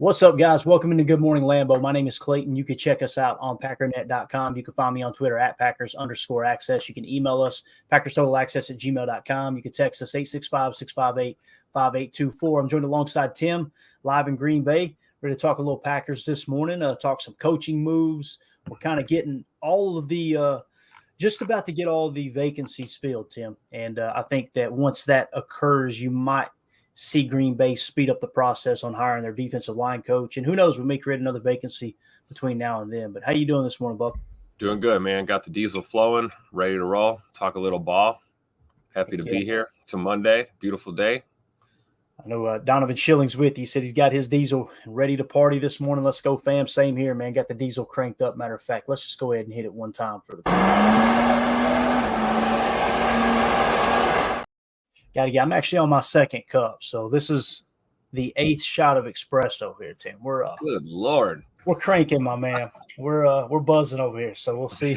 What's up, guys? Welcome into Good Morning Lambeau. My name is Clayton. You can check us out on packernet.com. You can find me on Twitter at Packers_access. You can email us, PackersTotalAccess@gmail.com. You can text us 865-658-5824. I'm joined alongside Tim, live in Green Bay. Ready to talk a little Packers this morning, talk some coaching moves. We're kind of getting all of the just about to get all the vacancies filled, Tim. And I think that once that occurs, you might see Green Bay speed up the process on hiring their defensive line coach. And who knows, we may create another vacancy between now and then. But how you doing this morning, Buck? Doing good, man. Got the diesel flowing, ready to roll, talk a little ball. Happy to be here. It's a Monday, beautiful day. I know Donovan Schilling's with you. He said he's got his diesel ready to party this morning. Let's go, fam. Same here, man. Got the diesel cranked up. Matter of fact, let's just go ahead and hit it one time for the I'm actually on my second cup, so this is the 8th shot of espresso here, Tim. Good Lord, we're cranking, my man. We're buzzing over here, so we'll see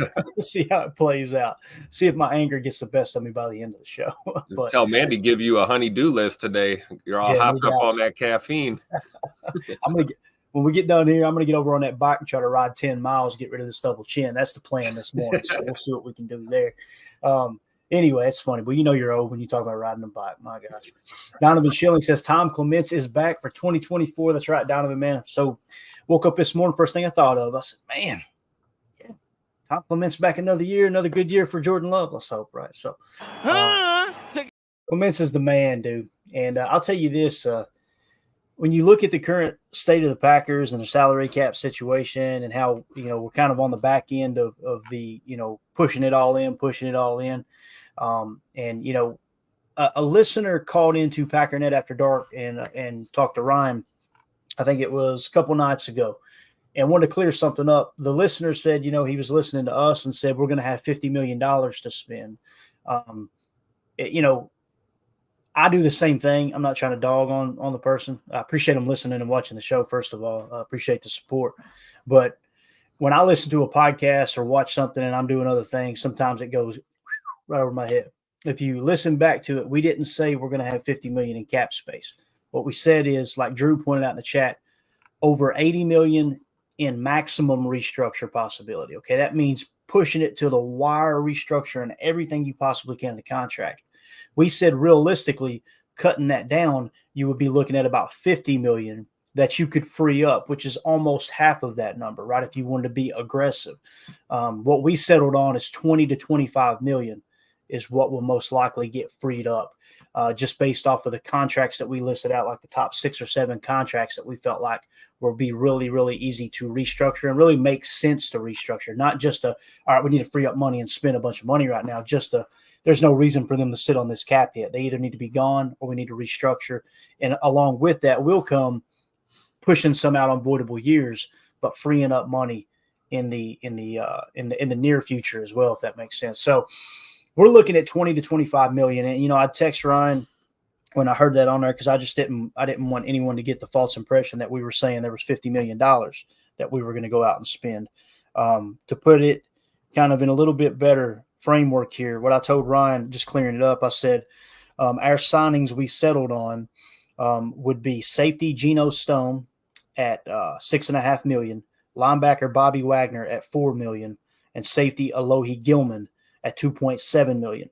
how it plays out. See if my anger gets the best of me by the end of the show. But tell Mandy give you a honey-do list today. You're all hopped up on that caffeine. When we get done here, I'm gonna get over on that bike and try to ride 10 miles, get rid of this double chin. That's the plan this morning. So we'll see what we can do there. Anyway, it's funny, but you know you're old when you talk about riding a bike. My gosh. Donovan Schilling says Tom Clements is back for 2024. That's right, Donovan, man. So woke up this morning, first thing I thought of, I said, man, yeah, Tom Clements back another year, another good year for Jordan Love. Let's hope, right? So Clements is the man, dude. And I'll tell you this, when you look at the current state of the Packers and the salary cap situation and how, we're kind of on the back end of the, pushing it all in. And a listener called into Packernet After Dark and talked to Ryan. I think it was a couple nights ago, and wanted to clear something up. The listener said, he was listening to us and said we're going to have $50 million to spend. I do the same thing. I'm not trying to dog on the person. I appreciate them listening and watching the show. First of all, I appreciate the support, but when I listen to a podcast or watch something and I'm doing other things, sometimes it goes right over my head. If you listen back to it, we didn't say we're going to have $50 million in cap space. What we said is, like Drew pointed out in the chat, over $80 million in maximum restructure possibility. Okay, that means pushing it to the wire, restructure and everything you possibly can in the contract. We said realistically, cutting that down, you would be looking at about $50 million that you could free up, which is almost half of that number, right? If you wanted to be aggressive. What we settled on is 20 to 25 million is what will most likely get freed up, just based off of the contracts that we listed out, like the top 6 or 7 contracts that we felt like will be really, really easy to restructure and really make sense to restructure. Not just all right, we need to free up money and spend a bunch of money right now. There's no reason for them to sit on this cap hit. They either need to be gone or we need to restructure. And along with that will come pushing some out on voidable years, but freeing up money in the near future as well, if that makes sense. So we're looking at 20 to 25 million. And, I text Ryan when I heard that on there, because I didn't want anyone to get the false impression that we were saying there was $50 million that we were going to go out and spend. To put it kind of in a little bit better framework here, what I told Ryan, just clearing it up, I said our signings we settled on would be safety Geno Stone at $6.5 million, linebacker Bobby Wagner at $4 million, and safety Alohi Gilman at $2.7 million.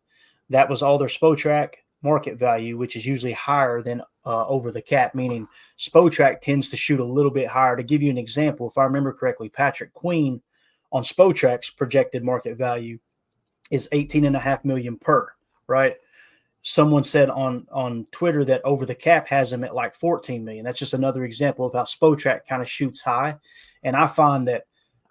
That was all their Spotrac market value, which is usually higher than over the cap, meaning Spotrac tends to shoot a little bit higher. To give you an example, if I remember correctly, Patrick Queen on Spotrac's projected market value is $18.5 million per, right? Someone said on Twitter that over the cap has him at like $14 million. That's just another example of how Spotrac kind of shoots high. And I find that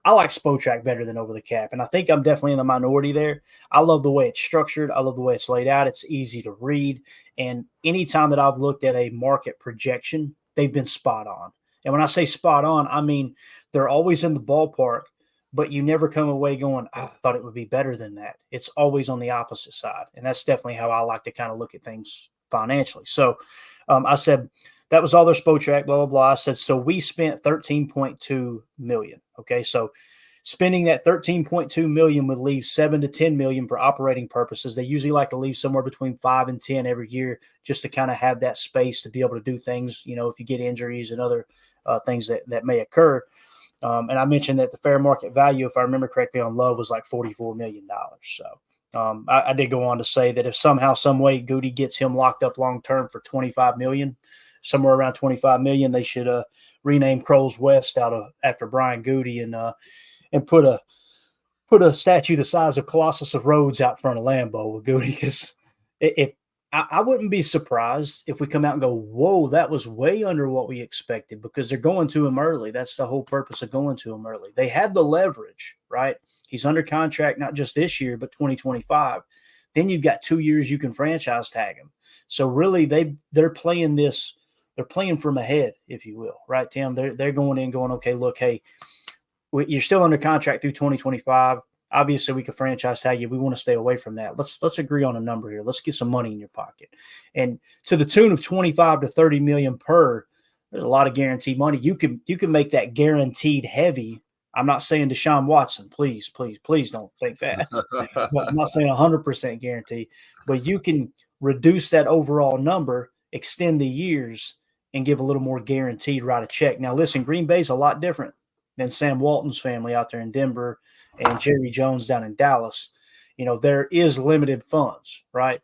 I like Spotrac better than over the cap. And I think I'm definitely in the minority there. I love the way it's structured. I love the way it's laid out. It's easy to read. And anytime that I've looked at a market projection, they've been spot on. And when I say spot on, I mean they're always in the ballpark, but you never come away going, I thought it would be better than that. It's always on the opposite side. And that's definitely how I like to kind of look at things financially. So I said, that was all their Spotrac, blah, blah, blah. I said, so we spent $13.2 million. Okay, so spending that $13.2 million would leave $7 to $10 million for operating purposes. They usually like to leave somewhere between 5 and 10 every year, just to kind of have that space to be able to do things, if you get injuries and other things that may occur. And I mentioned that the fair market value, if I remember correctly, on Love was like $44 million. So I did go on to say that if somehow, some way, Goody gets him locked up long term for $25 million, somewhere around $25 million, they should rename Kroll's West after Brian Goody and put a statue the size of Colossus of Rhodes out front of Lambeau with Goody. Because if I wouldn't be surprised if we come out and go, whoa, that was way under what we expected, because they're going to him early. That's the whole purpose of going to him early. They have the leverage, right? He's under contract not just this year, but 2025. Then you've got 2 years you can franchise tag him. So really, they're playing this. They're playing from ahead, if you will, right, Tim? They're going in, going, okay, look, hey, you're still under contract through 2025. Obviously, we could franchise tag you. We want to stay away from that. Let's agree on a number here. Let's get some money in your pocket. And to the tune of 25 to 30 million per, there's a lot of guaranteed money. You can make that guaranteed heavy. I'm not saying Deshaun Watson. Please don't think that. I'm not saying 100% guarantee, but you can reduce that overall number, extend the years, and give a little more guaranteed, write a check. Now, listen, Green Bay's a lot different than Sam Walton's family out there in Denver and Jerry Jones down in Dallas. There is limited funds, right?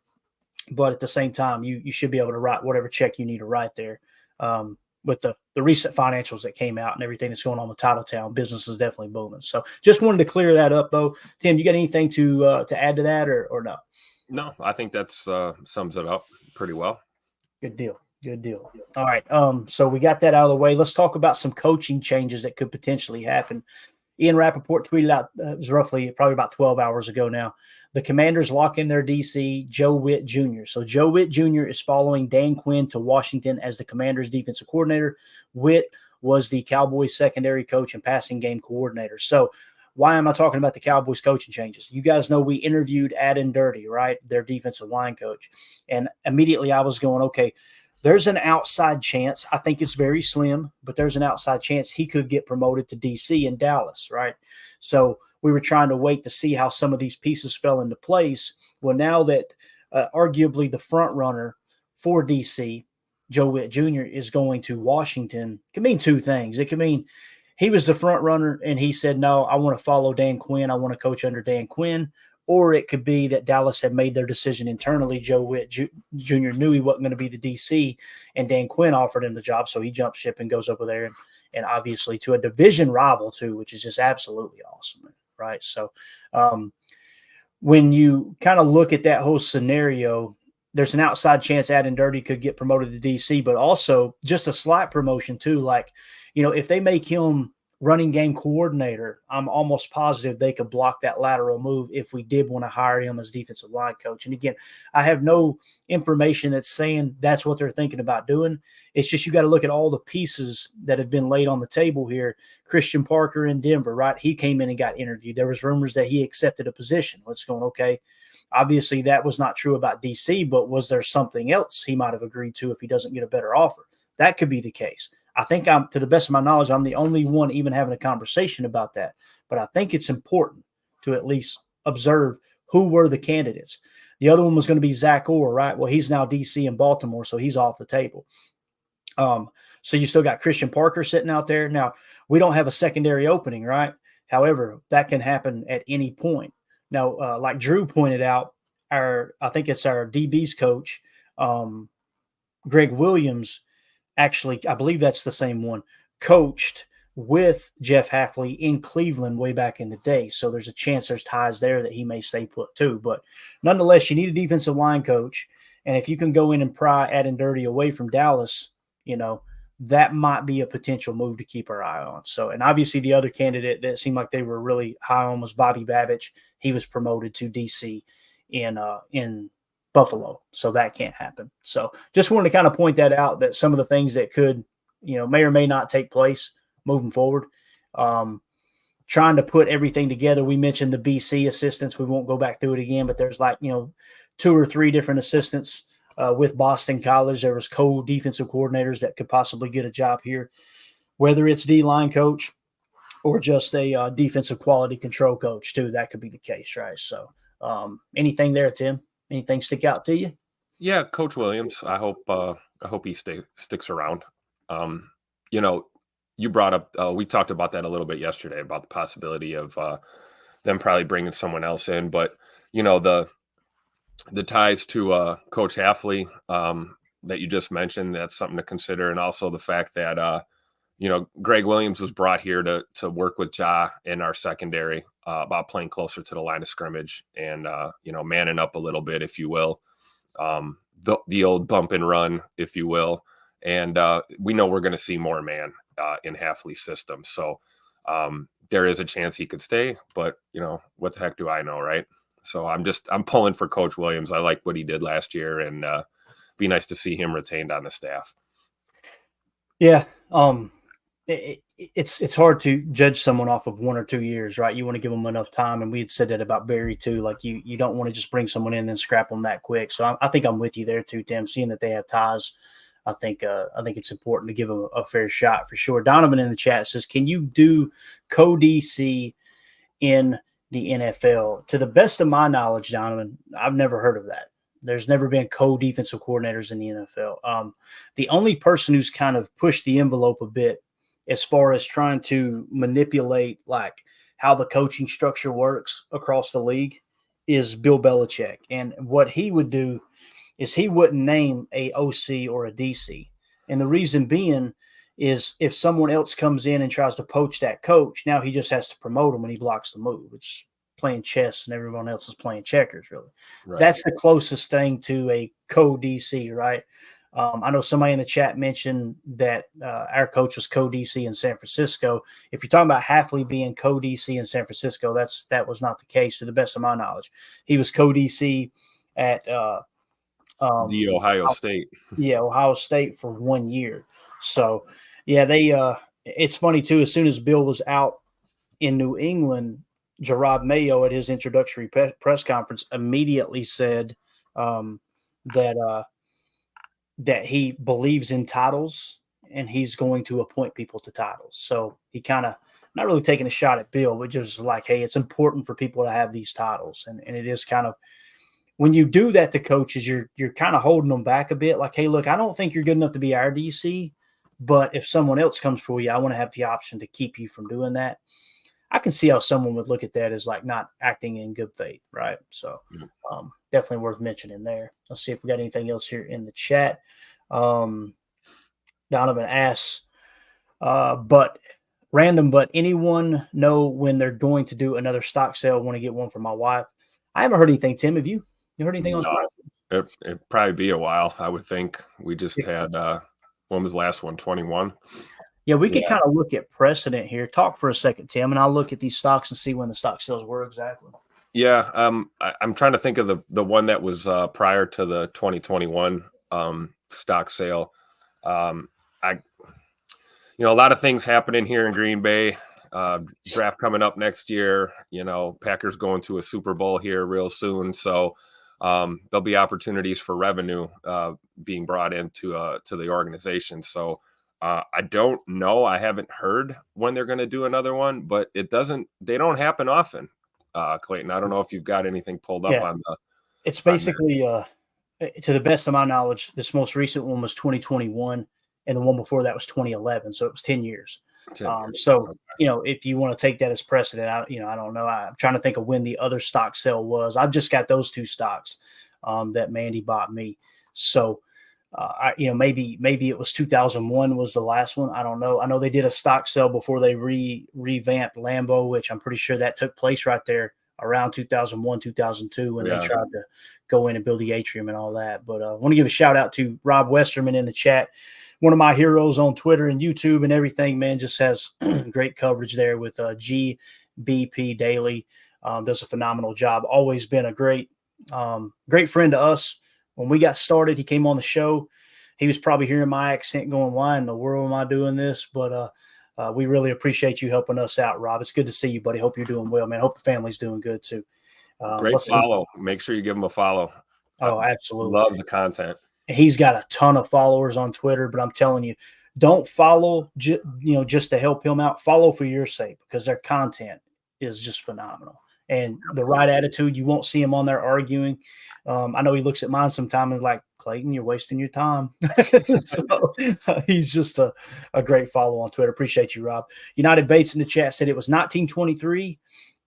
But at the same time, you should be able to write whatever check you need to write there. With the recent financials that came out and everything that's going on with Titletown, business is definitely booming. So just wanted to clear that up, though. Tim, you got anything to add to that or no? No, I think that's sums it up pretty well. Good deal. All right. So we got that out of the way. Let's talk about some coaching changes that could potentially happen. Ian Rappaport tweeted out, it was probably about 12 hours ago now, the Commanders lock in their DC, Joe Witt Jr. So Joe Witt Jr. is following Dan Quinn to Washington as the Commanders defensive coordinator. Witt was the Cowboys secondary coach and passing game coordinator. So why am I talking about the Cowboys coaching changes? You guys know we interviewed Adam Dirty, right? Their defensive line coach. And immediately I was going, okay, there's an outside chance. I think it's very slim, but there's an outside chance he could get promoted to DC in Dallas, right? So we were trying to wait to see how some of these pieces fell into place. Well, now that arguably the front runner for DC, Joe Witt Jr., is going to Washington, it can mean two things. It can mean he was the front runner and he said, no, I want to follow Dan Quinn. I want to coach under Dan Quinn. Or it could be that Dallas had made their decision internally. Joe Witt Jr. knew he wasn't going to be the DC, and Dan Quinn offered him the job, so he jumped ship and goes over there, and obviously to a division rival too, which is just absolutely awesome, right? So when you kind of look at that whole scenario, there's an outside chance Adam Dirty could get promoted to DC, but also just a slight promotion too. Like, if they make him running game coordinator, I'm almost positive they could block that lateral move if we did want to hire him as defensive line coach. And again, I have no information that's saying that's what they're thinking about doing. It's just you got to look at all the pieces that have been laid on the table here. Christian Parker in Denver, right? He came in and got interviewed. There was rumors that he accepted a position. What's going okay? Obviously, that was not true about DC, but was there something else he might have agreed to if he doesn't get a better offer? That could be the case. I think to the best of my knowledge, I'm the only one even having a conversation about that. But I think it's important to at least observe who were the candidates. The other one was going to be Zach Orr, right? Well, he's now DC in Baltimore, so he's off the table. So you still got Christian Parker sitting out there. Now, we don't have a secondary opening, right? However, that can happen at any point. Now, like Drew pointed out, I think it's our DB's coach, Greg Williams, actually, I believe that's the same one, coached with Jeff Hafley in Cleveland way back in the day. So there's a chance there's ties there that he may stay put too. But nonetheless, you need a defensive line coach. And if you can go in and pry Adam Dirty away from Dallas, that might be a potential move to keep our eye on. So, and obviously the other candidate that seemed like they were really high on was Bobby Babich. He was promoted to DC in Buffalo. So that can't happen. So just wanted to kind of point that out, that some of the things that could, may or may not take place moving forward. Trying to put everything together. We mentioned the BC assistants. We won't go back through it again, but there's 2 or 3 different assistants with Boston College. There was co-defensive coordinators that could possibly get a job here, whether it's D-line coach, or just a defensive quality control coach too. That could be the case, right? So, anything there, Tim? Anything stick out to you? Yeah, Coach Williams. I hope he sticks around. Um, you know, you brought up. We talked about that a little bit yesterday about the possibility of them probably bringing someone else in, but the ties to Coach Halfley that you just mentioned, that's something to consider, and also the fact that Greg Williams was brought here to work with Ja in our secondary about playing closer to the line of scrimmage and manning up a little bit, if you will, the old bump and run, if you will, and we know we're going to see more man in Halfley's system, so there is a chance he could stay, but what the heck do I know, right? So I'm pulling for Coach Williams. I like what he did last year, and be nice to see him retained on the staff. Yeah. It's hard to judge someone off of 1 or 2 years, right? You want to give them enough time, and we had said that about Barry too. Like you don't want to just bring someone in and then scrap them that quick. So I think I'm with you there too, Tim. Seeing that they have ties, I think it's important to give them a fair shot for sure. Donovan in the chat says, "Can you do co-DC in the NFL?" To the best of my knowledge, Donovan, I've never heard of that. There's never been co-defensive coordinators in the NFL. The only person who's kind of pushed the envelope a bit as far as trying to manipulate like how the coaching structure works across the league is Bill Belichick. And what he would do is he wouldn't name a OC or a DC. And the reason being is if someone else comes in and tries to poach that coach, now he just has to promote him and he blocks the move. It's playing chess and everyone else is playing checkers, really. Right. That's the closest thing to a co-DC, right? I know somebody in the chat mentioned that our coach was co-DC in San Francisco. If you're talking about Halfley being co-DC in San Francisco, that was not the case to the best of my knowledge. He was co-DC at the Ohio State. Yeah, Ohio State for 1 year. So, yeah, it's funny too. As soon as Bill was out in New England, Gerard Mayo at his introductory press conference immediately said that he believes in titles and he's going to appoint people to titles. So he kind of not really taking a shot at Bill, but just like, hey, it's important for people to have these titles, and it is kind of. When you do that to coaches, you're kind of holding them back a bit. Like, hey, look, I don't think you're good enough to be our DC, but if someone else comes for you, I want to have the option to keep you from doing that. I can see how someone would look at that as like not acting in good faith, right? So definitely worth mentioning there. Let's see if we got anything else here in the chat. Donovan asks, but anyone know when they're going to do another stock sale? I want to get one for my wife. I haven't heard anything, Tim. Have you? You heard anything else? It'd probably be a while, I would think. We just had when was the last one? 21. Yeah, we could kind of look at precedent here. Talk for a second, Tim, and I'll look at these stocks and see when the stock sales were exactly. Yeah, I'm trying to think of the one that was prior to the 2021 stock sale. A lot of things happening here in Green Bay. Draft coming up next year. Packers going to a Super Bowl here real soon, so there'll be opportunities for revenue being brought into to the organization. So I don't know. I haven't heard when they're going to do another one, but they don't happen often. Clayton, I don't know if you've got anything pulled up on the. It's basically to the best of my knowledge, this most recent one was 2021, and the one before that was 2011. So it was 10 years. So, if you want to take that as precedent, I don't know. I'm trying to think of when the other stock sale was. I've just got those two stocks that Mandy bought me. So, maybe it was 2001 was the last one. I don't know. I know they did a stock sale before they revamped Lambeau, which I'm pretty sure that took place right there around 2001, 2002 when they tried to go in and build the atrium and all that. But I want to give a shout out to Rob Westerman in the chat. One of my heroes on Twitter and YouTube and everything, man, just has great coverage there with GBP Daily. Does a phenomenal job. Always been a great friend to us. When we got started, he came on the show. He was probably hearing my accent going, why in the world am I doing this? But we really appreciate you helping us out, Rob. It's good to see you, buddy. Hope you're doing well, man. Hope the family's doing good too. Great follow. Make sure you give him a follow. Oh, absolutely. Love the content. He's got a ton of followers on Twitter, but I'm telling you, don't follow, just to help him out. Follow for your sake because their content is just phenomenal. And the right attitude, you won't see him on there arguing. I know he looks at mine sometime and like, Clayton, you're wasting your time. So he's just a great follow on Twitter. Appreciate you, Rob. United Bates in the chat said it was 1923,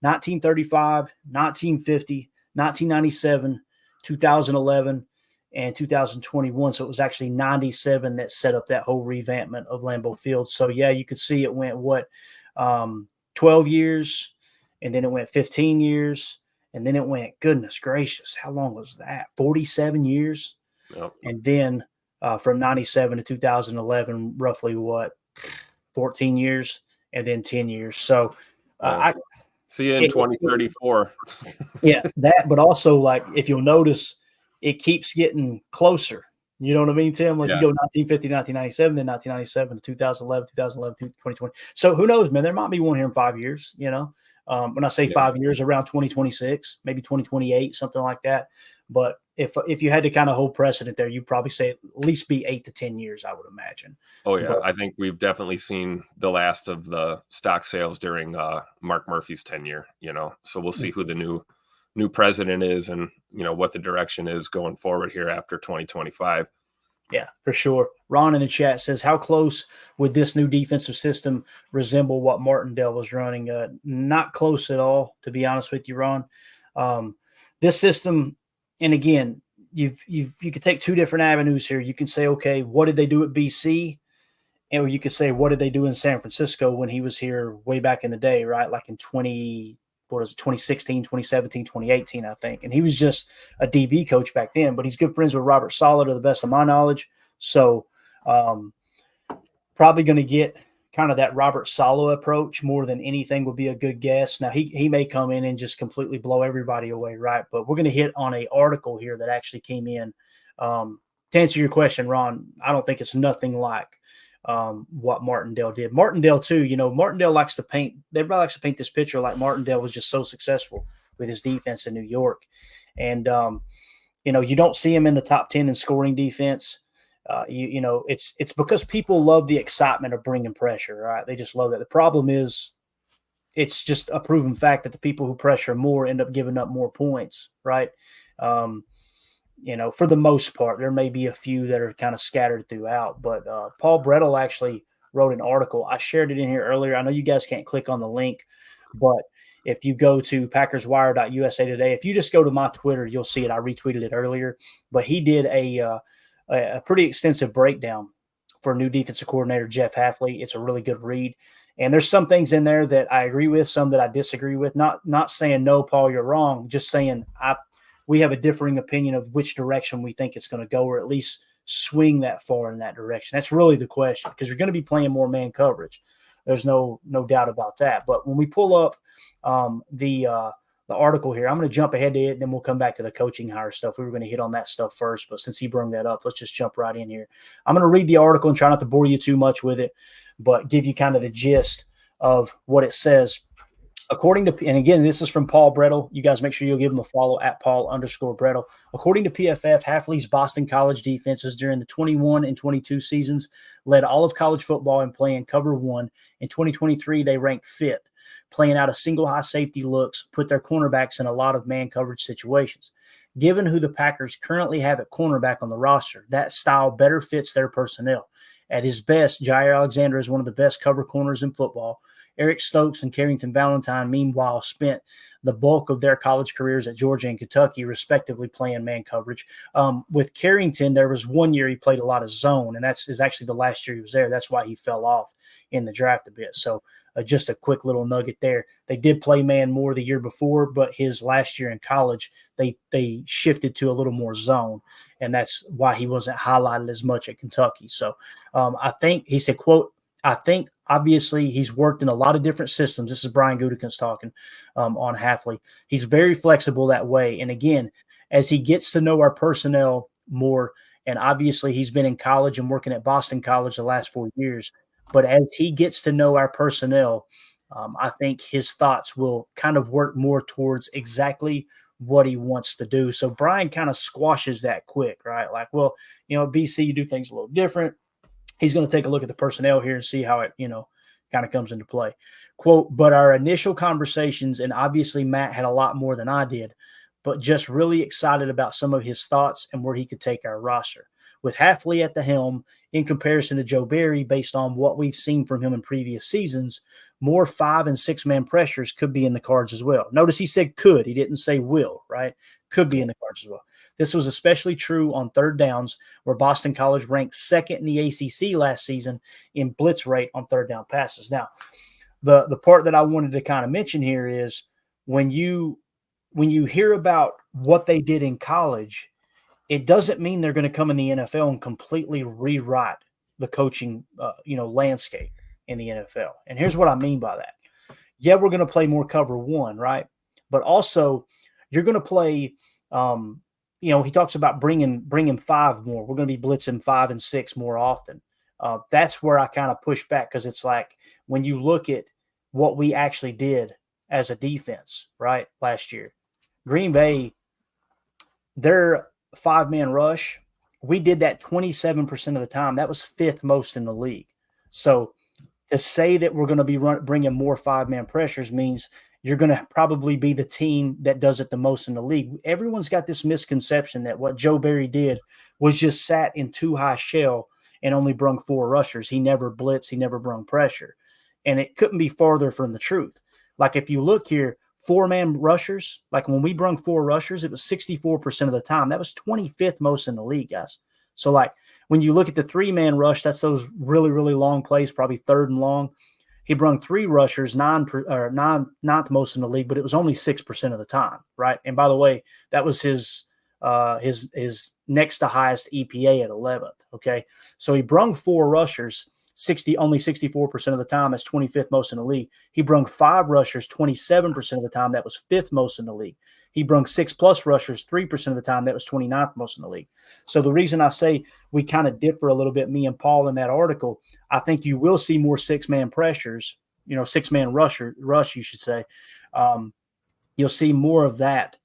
1935, 1950, 1997, 2011, and 2021. So it was actually 97 that set up that whole revampment of Lambeau Field. So, yeah, you could see it went, 12 years, and then it went 15 years, and then it went, goodness gracious, how long was that? 47 years? Yep. And then from 97 to 2011, roughly 14 years, and then 10 years. So I see you in 2034. Yeah, that, but also, like, if you'll notice, it keeps getting closer. You know what I mean, Tim? Like, you go 1950, 1997, then 1997 to 2011, 2011 to 2020. So who knows, man? There might be one here in 5 years, when I say 5 years, around 2026, maybe 2028, something like that. But if you had to kind of hold precedent there, you'd probably say at least be 8 to 10 years, I would imagine. Oh, yeah. But I think we've definitely seen the last of the stock sales during Mark Murphy's tenure, so we'll see who the new president is and, what the direction is going forward here after 2025. Yeah, for sure. Ron in the chat says, how close would this new defensive system resemble what Martindale was running? Not close at all, to be honest with you, Ron. This system, and again, you could take two different avenues here. You can say, okay, what did they do at BC? And you could say, what did they do in San Francisco when he was here way back in the day, right? Like in 2016, 2017, 2018, I think. And he was just a DB coach back then, but he's good friends with Robert Saleh, to the best of my knowledge. So probably going to get kind of that Robert Saleh approach more than anything would be a good guess. Now, he may come in and just completely blow everybody away, right? But we're going to hit on an article here that actually came in. To answer your question, Ron, I don't think it's nothing like what Martindale did. Martindale too, Martindale likes to paint. Everybody likes to paint this picture like Martindale was just so successful with his defense in New York, and you don't see him in the top 10 in scoring defense. It's because people love the excitement of bringing pressure, right? They just love that. The problem is, it's just a proven fact that the people who pressure more end up giving up more points, right? For the most part. There may be a few that are kind of scattered throughout, but Paul Brettel actually wrote an article. I shared it in here earlier. I know you guys can't click on the link, but if you go to packerswire.usa today, if you just go to my Twitter, you'll see it. I retweeted it earlier, but he did a pretty extensive breakdown for new defensive coordinator Jeff Hafley. It's a really good read. And there's some things in there that I agree with, some that I disagree with. Not saying, no, Paul, you're wrong. Just saying we have a differing opinion of which direction we think it's going to go, or at least swing that far in that direction. That's really the question, because you're going to be playing more man coverage. There's no doubt about that. But when we pull up the article here, I'm going to jump ahead to it, and then we'll come back to the coaching hire stuff. We were going to hit on that stuff first, but since he brought that up, let's just jump right in here. I'm going to read the article and try not to bore you too much with it, but give you kind of the gist of what it says. According to, and again, this is from Paul Brettel. You guys make sure you'll give him a follow at Paul_Brettel. According to PFF, Hafley's Boston College defenses during the 21 and 22 seasons led all of college football in playing cover one. In 2023, they ranked 5th, playing out of single high safety looks, put their cornerbacks in a lot of man coverage situations. Given who the Packers currently have at cornerback on the roster, that style better fits their personnel. At his best, Jair Alexander is one of the best cover corners in football. Eric Stokes and Carrington Valentine, meanwhile, spent the bulk of their college careers at Georgia and Kentucky, respectively, playing man coverage. With Carrington, there was 1 year he played a lot of zone, and that's actually the last year he was there. That's why he fell off in the draft a bit. So just a quick little nugget there. They did play man more the year before, but his last year in college, they shifted to a little more zone, and that's why he wasn't highlighted as much at Kentucky. So I think he said, quote, I think obviously he's worked in a lot of different systems. This is Brian Gutekunst talking on Hafley. He's very flexible that way. And again, as he gets to know our personnel more, and obviously he's been in college and working at Boston College the last 4 years, but as he gets to know our personnel, I think his thoughts will kind of work more towards exactly what he wants to do. So Brian kind of squashes that quick, right? Like, well, BC, you do things a little different. he's going to take a look at the personnel here and see how it, kind of comes into play. Quote, but our initial conversations, and obviously Matt had a lot more than I did, but just really excited about some of his thoughts and where he could take our roster. With Hafley at the helm, in comparison to Joe Barry, based on what we've seen from him in previous seasons, more 5- and 6-man pressures could be in the cards as well. Notice he said could. He didn't say will, right? Could be in the cards as well. This was especially true on third downs, where Boston College ranked second in the ACC last season in blitz rate on third down passes. Now, the part that I wanted to kind of mention here is when you hear about what they did in college, it doesn't mean they're going to come in the NFL and completely rewrite the coaching, landscape in the NFL. And here's what I mean by that. Yeah, we're going to play more cover one, right? But also, you're going to play. He talks about bringing 5 more. We're going to be blitzing 5 and 6 more often. That's where I kind of push back, because it's like when you look at what we actually did as a defense, right, last year, Green Bay, their 5-man rush, we did that 27% of the time. That was 5th most in the league. So to say that we're going to be bringing more 5-man pressures means you're going to probably be the team that does it the most in the league. Everyone's got this misconception that what Joe Barry did was just sat in too high shell and only brung 4 rushers. He never blitzed. He never brung pressure. And it couldn't be farther from the truth. Like if you look here, 4-man rushers, like when we brung 4 rushers, it was 64% of the time. That was 25th most in the league, guys. So like when you look at the 3-man rush, that's those really, really long plays, probably 3rd and long. He brung 3 rushers, 9th most in the league, but it was only 6% of the time, right? And by the way, that was his next to highest EPA at 11th. Okay, so he brung 4 rushers, only 64% of the time. That's 25th most in the league. He brung 5 rushers, 27% of the time. That was 5th most in the league. He brung 6+ rushers, 3% of the time. That was 29th most in the league. So the reason I say we kind of differ a little bit, me and Paul, in that article, I think you will see more 6-man pressures, 6-man rush, you should say. You'll see more of that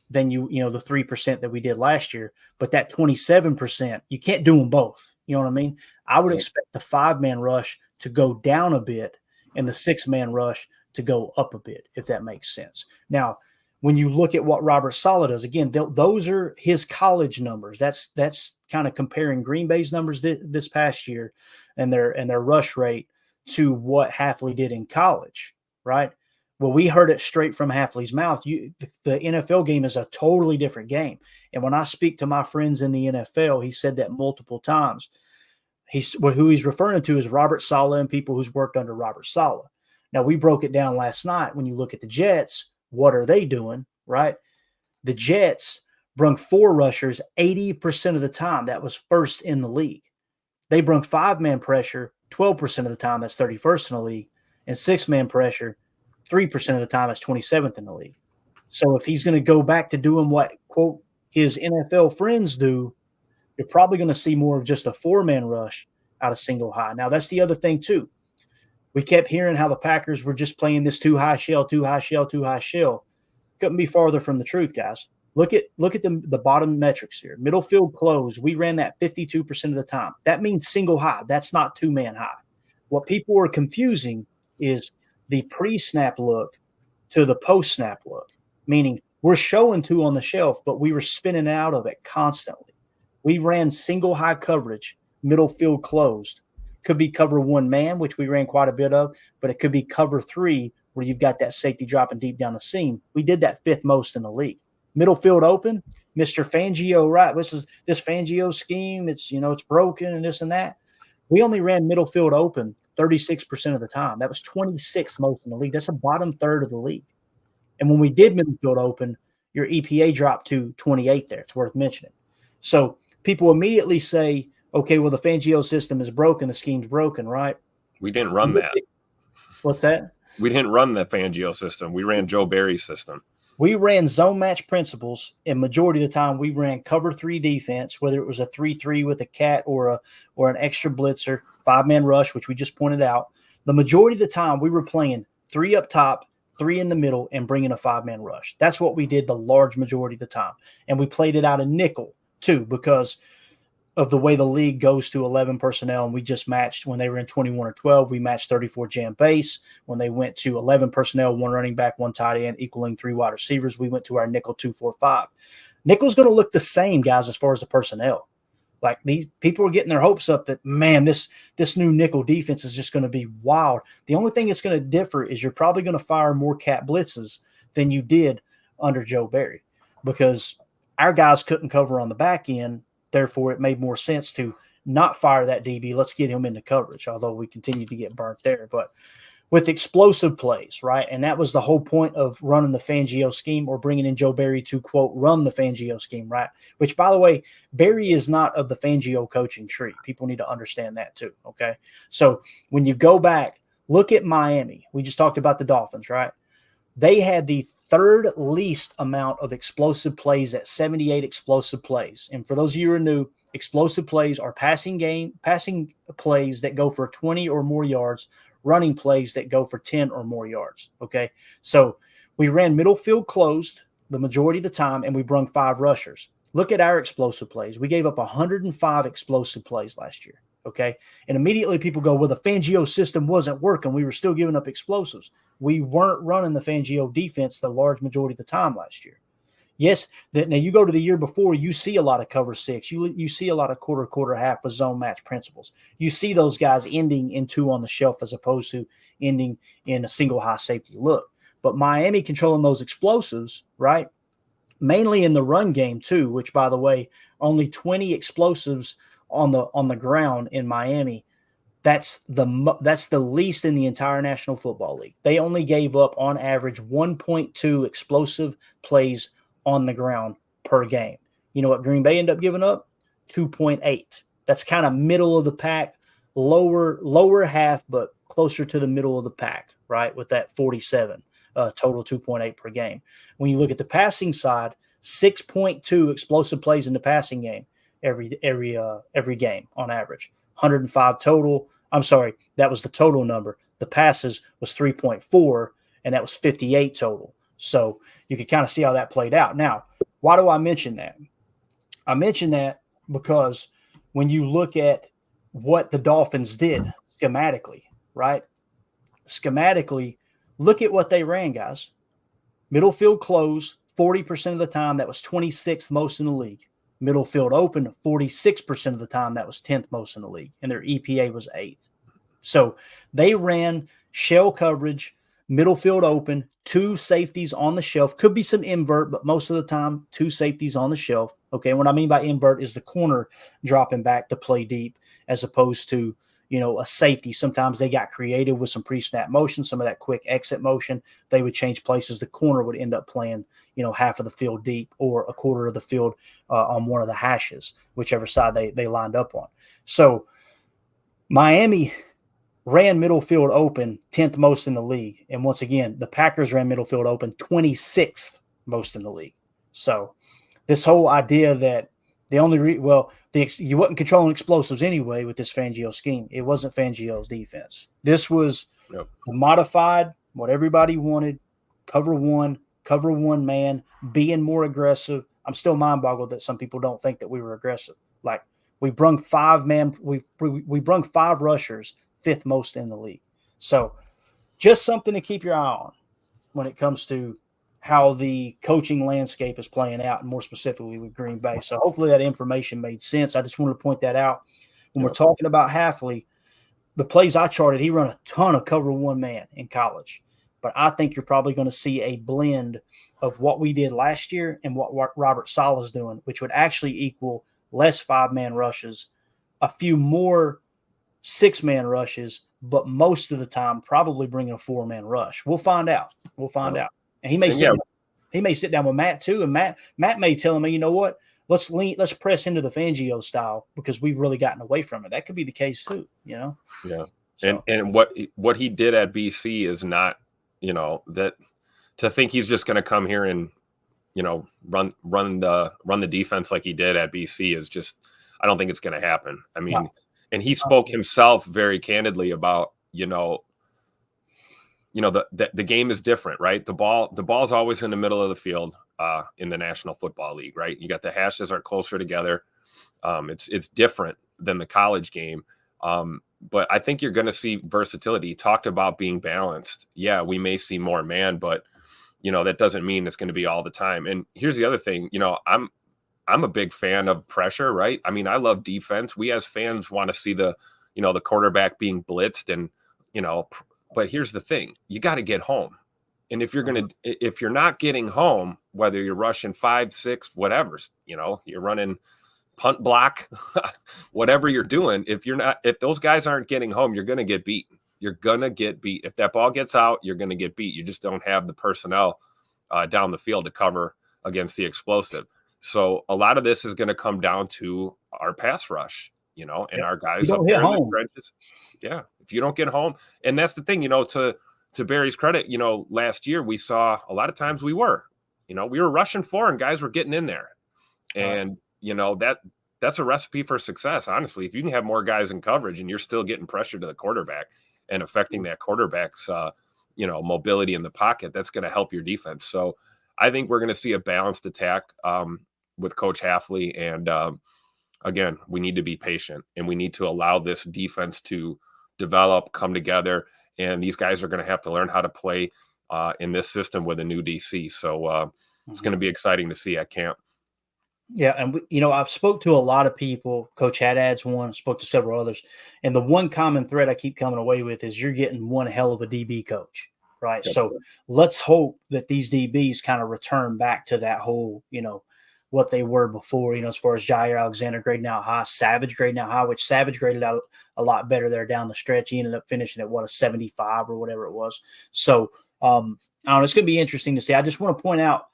than the 3% that we did last year. But that 27%, you can't do them both. You know what I mean? I would expect the 5-man rush to go down a bit and the 6-man rush to go up a bit, if that makes sense. Now, when you look at what Robert Saleh does, again, those are his college numbers. That's kind of comparing Green Bay's numbers this past year and their rush rate to what Hafley did in college, right? Well, we heard it straight from Hafley's mouth. The NFL game is a totally different game. And when I speak to my friends in the NFL, he said that multiple times. Who he's referring to is Robert Saleh and people who's worked under Robert Saleh. Now, we broke it down last night. When you look at the Jets, what are they doing, right? The Jets brung 4 rushers 80% of the time. That was 1st in the league. They brung 5-man pressure 12% of the time. That's 31st in the league. And 6-man pressure 3% of the time. That's 27th in the league. So if he's going to go back to doing what, quote, his NFL friends do, you're probably going to see more of just a 4-man rush out of single high. Now, that's the other thing, too. We kept hearing how the Packers were just playing this too high shell. Couldn't be farther from the truth, guys. Look at the bottom metrics here. Middle field close, we ran that 52% of the time. That means single high. That's not 2-man high. What people are confusing is the pre-snap look to the post-snap look, meaning we're showing 2 on the shelf, but we were spinning out of it constantly. We ran single high coverage, middle field closed. Could be cover 1 man, which we ran quite a bit of, but it could be cover 3 where you've got that safety dropping deep down the seam. We did that 5th most in the league. Middle field open, Mr. Fangio, right? This Fangio scheme. It's broken and this and that. We only ran middle field open 36% of the time. That was 26th most in the league. That's the bottom third of the league. And when we did middle field open, your EPA dropped to 28 there. It's worth mentioning. So people immediately say, okay, well, the Fangio system is broken. The scheme's broken, right? We didn't run that. What's that? We didn't run the Fangio system. We ran Joe Barry's system. We ran zone match principles, and majority of the time we ran cover 3 defense, whether it was a 3-3 with a cat or an extra blitzer, 5-man rush, which we just pointed out. The majority of the time we were playing 3 up top, 3 in the middle, and bringing a 5-man rush. That's what we did the large majority of the time. And we played it out in nickel too, because of the way the league goes to 11 personnel, and we just matched when they were in 21 or 12, we matched 34 jam base. When they went to 11 personnel, 1 running back, 1 tight end, equaling 3 wide receivers, we went to our nickel 2-4-5. Nickel's going to look the same, guys, as far as the personnel. Like, these people are getting their hopes up that, man, this new nickel defense is just going to be wild. The only thing that's going to differ is you're probably going to fire more cat blitzes than you did under Joe Barry, because our guys couldn't cover on the back end. Therefore, it made more sense to not fire that DB. Let's get him into coverage, although we continue to get burnt there. But with explosive plays, right? And that was the whole point of running the Fangio scheme, or bringing in Joe Barry to, quote, run the Fangio scheme, right? Which, by the way, Barry is not of the Fangio coaching tree. People need to understand that too, okay? So when you go back, look at Miami. We just talked about the Dolphins, right? They had the third least amount of explosive plays at 78 explosive plays. And for those of you who are new, explosive plays are passing plays that go for 20 or more yards, running plays that go for 10 or more yards. Okay. So we ran middle field closed the majority of the time, and we brung 5 rushers. Look at our explosive plays. We gave up 105 explosive plays last year. Okay. And immediately people go, well, the Fangio system wasn't working. We were still giving up explosives. We weren't running the Fangio defense the large majority of the time last year. Yes, now you go to the year before, you see a lot of cover 6. You see a lot of quarter, half with zone match principles. You see those guys ending in 2 on the shelf as opposed to ending in a single high safety look. But Miami controlling those explosives, right? Mainly in the run game too, which, by the way, only 20 explosives on the ground in Miami. That's the least in the entire National Football League. They only gave up on average 1.2 explosive plays on the ground per game. You know what Green Bay ended up giving up? 2.8. That's kind of middle of the pack, lower half, but closer to the middle of the pack, right? With that 47 total 2.8 per game. When you look at the passing side, 6.2 explosive plays in the passing game every game on average. 105 total. I'm sorry, that was the total number. The passes was 3.4, and that was 58 total. So you can kind of see how that played out. Now, why do I mention that? I mention that because when you look at what the Dolphins did schematically, right? Schematically, look at what they ran, guys. Middle field close, 40% of the time. That was 26th most in the league. Middle field open, 46% of the time. That was 10th most in the league. And their EPA was 8th. So they ran shell coverage, middle field open, 2 safeties on the shelf. Could be some invert, but most of the time, 2 safeties on the shelf. Okay, what I mean by invert is the corner dropping back to play deep as opposed to, a safety. Sometimes they got creative with some pre-snap motion, some of that quick exit motion. They would change places. The corner would end up playing, half of the field deep or a quarter of the field on one of the hashes, whichever side they lined up on. So Miami ran middle field open 10th most in the league. And once again, the Packers ran middle field open 26th most in the league. So this whole idea that you wasn't controlling explosives anyway with this Fangio scheme. It wasn't Fangio's defense. This was modified, what everybody wanted, cover one man, being more aggressive. I'm still mind boggled that some people don't think that we were aggressive. Like, we brung 5 rushers, 5th most in the league. So just something to keep your eye on when it comes to how the coaching landscape is playing out, and more specifically with Green Bay. So hopefully that information made sense. I just wanted to point that out. When we're talking about Hafley, the plays I charted, he run a ton of cover 1 man in college. But I think you're probably going to see a blend of what we did last year and what Robert Saleh's doing, which would actually equal less 5-man rushes, a few more 6-man rushes, but most of the time probably bringing a 4-man rush. We'll find out. And he may sit down with Matt too, and Matt may tell him, you know what, let's press into the Fangio style because we've really gotten away from it. That could be the case too, Yeah. So. And what he did at BC is not, that to think he's just going to come here and, run the defense like he did at BC is just, I don't think it's going to happen. I mean, and he spoke himself very candidly about, the game is different, right? The ball's always in the middle of the field in the National Football League, right? You got the hashes are closer together. It's different than the college game. But I think you're going to see versatility. He talked about being balanced. Yeah, we may see more man, but that doesn't mean it's going to be all the time. And here's the other thing, I'm a big fan of pressure, right? I mean, I love defense. We as fans want to see the quarterback being blitzed and, but here's the thing, you got to get home. And if you're not getting home, whether you're rushing 5, 6, whatever, you're running punt block, whatever you're doing, if those guys aren't getting home, you're going to get beat. You're going to get beat. If that ball gets out, you're going to get beat. You just don't have the personnel down the field to cover against the explosive. So a lot of this is going to come down to our pass rush, and our guys up there in the trenches. Yeah. If you don't get home, and that's the thing, to Barry's credit, last year we saw a lot of times we were rushing 4 and guys were getting in there. And, that's a recipe for success. Honestly, if you can have more guys in coverage and you're still getting pressure to the quarterback and affecting that quarterback's, mobility in the pocket, that's going to help your defense. So I think we're going to see a balanced attack with Coach Halfley. And again, we need to be patient and we need to allow this defense to develop, come together. And these guys are going to have to learn how to play in this system with a new DC. So it's going to be exciting to see at camp. Yeah, and I've spoke to a lot of people. Coach Haddad's one, spoke to several others, and the one common thread I keep coming away with is you're getting one hell of a DB coach, right? Yep. So let's hope that these DBs kind of return back to that whole, what they were before. As far as Jair Alexander grading out high, Savage grading out high, which Savage graded out a lot better there down the stretch. He ended up finishing at a 75 or whatever it was. So I don't know, it's going to be interesting to see. I just want to point out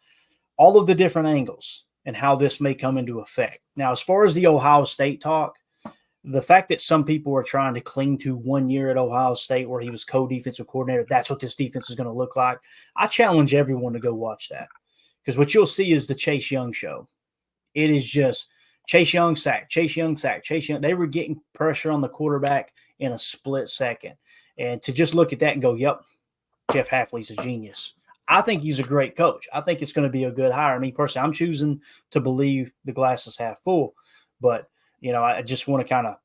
all of the different angles and how this may come into effect. Now, as far as the Ohio State talk, the fact that some people are trying to cling to 1 year at Ohio State where he was co-defensive coordinator, that's what this defense is going to look like. I challenge everyone to go watch that because what you'll see is the Chase Young show. It is just Chase Young sack, Chase Young sack, Chase Young. They were getting pressure on the quarterback in a split second. And to just look at that and go, yep, Jeff Halfley's a genius. I think he's a great coach. I think it's going to be a good hire. Me personally, I'm choosing to believe the glass is half full. But, I just want to kind of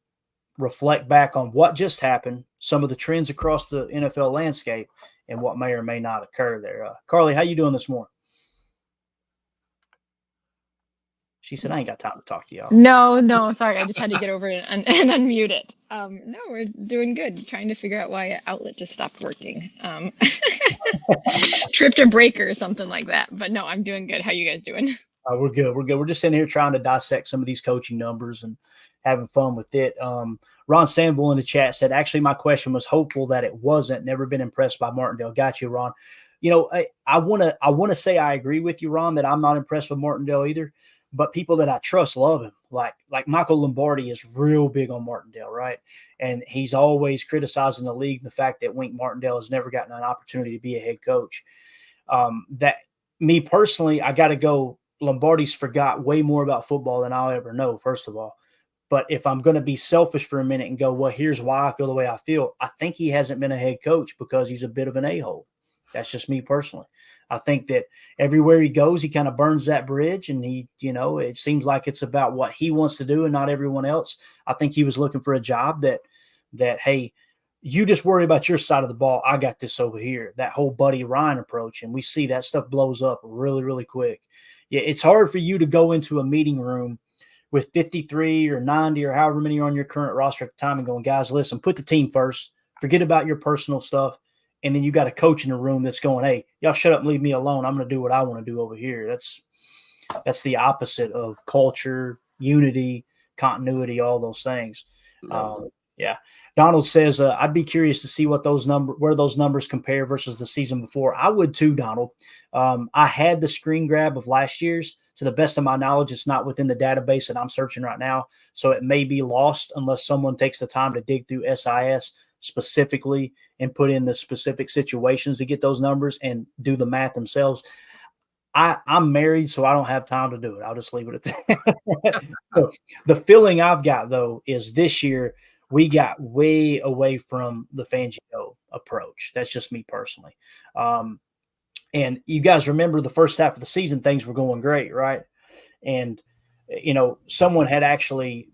reflect back on what just happened, some of the trends across the NFL landscape, and what may or may not occur there. Carly, how you doing this morning? She said, I ain't got time to talk to y'all. No, sorry. I just had to get over it and unmute it. No, we're doing good. Trying to figure out why an outlet just stopped working. Tripped a breaker or something like that. But no, I'm doing good. How you guys doing? We're good. We're just sitting here trying to dissect some of these coaching numbers and having fun with it. Ron Sanville in the chat said, actually, my question was hopeful that it wasn't. Never been impressed by Martindale. Got you, Ron. I want to say I agree with you, Ron, that I'm not impressed with Martindale either. But people that I trust love him. Like Michael Lombardi is real big on Martindale, right? And he's always criticizing the league, the fact that Wink Martindale has never gotten an opportunity to be a head coach. That me personally, I got to go. Lombardi's forgot way more about football than I'll ever know, first of all. But if I'm going to be selfish for a minute and go, well, here's why I feel the way I feel. I think he hasn't been a head coach because he's a bit of an a-hole. That's just me personally. I think that everywhere he goes, he kind of burns that bridge and he, it seems like it's about what he wants to do and not everyone else. I think he was looking for a job that, hey, you just worry about your side of the ball. I got this over here, that whole Buddy Ryan approach. And we see that stuff blows up really, really quick. Yeah, it's hard for you to go into a meeting room with 53 or 90 or however many are on your current roster at the time and going, guys, listen, put the team first, forget about your personal stuff. And then you got a coach in the room that's going, hey, y'all shut up and leave me alone. I'm going to do what I want to do over here. That's the opposite of culture, unity, continuity, all those things. Yeah. Donald says, I'd be curious to see where those numbers compare versus the season before. I would too, Donald. I had the screen grab of last year's. To the best of my knowledge, it's not within the database that I'm searching right now. So it may be lost unless someone takes the time to dig through SIS specifically and put in the specific situations to get those numbers and do the math themselves. I'm married, so I don't have time to do it. I'll just leave it at that. So the feeling I've got, though, is this year we got way away from the Fangio approach. That's just me personally. And you guys remember the first half of the season, things were going great, right? And someone had actually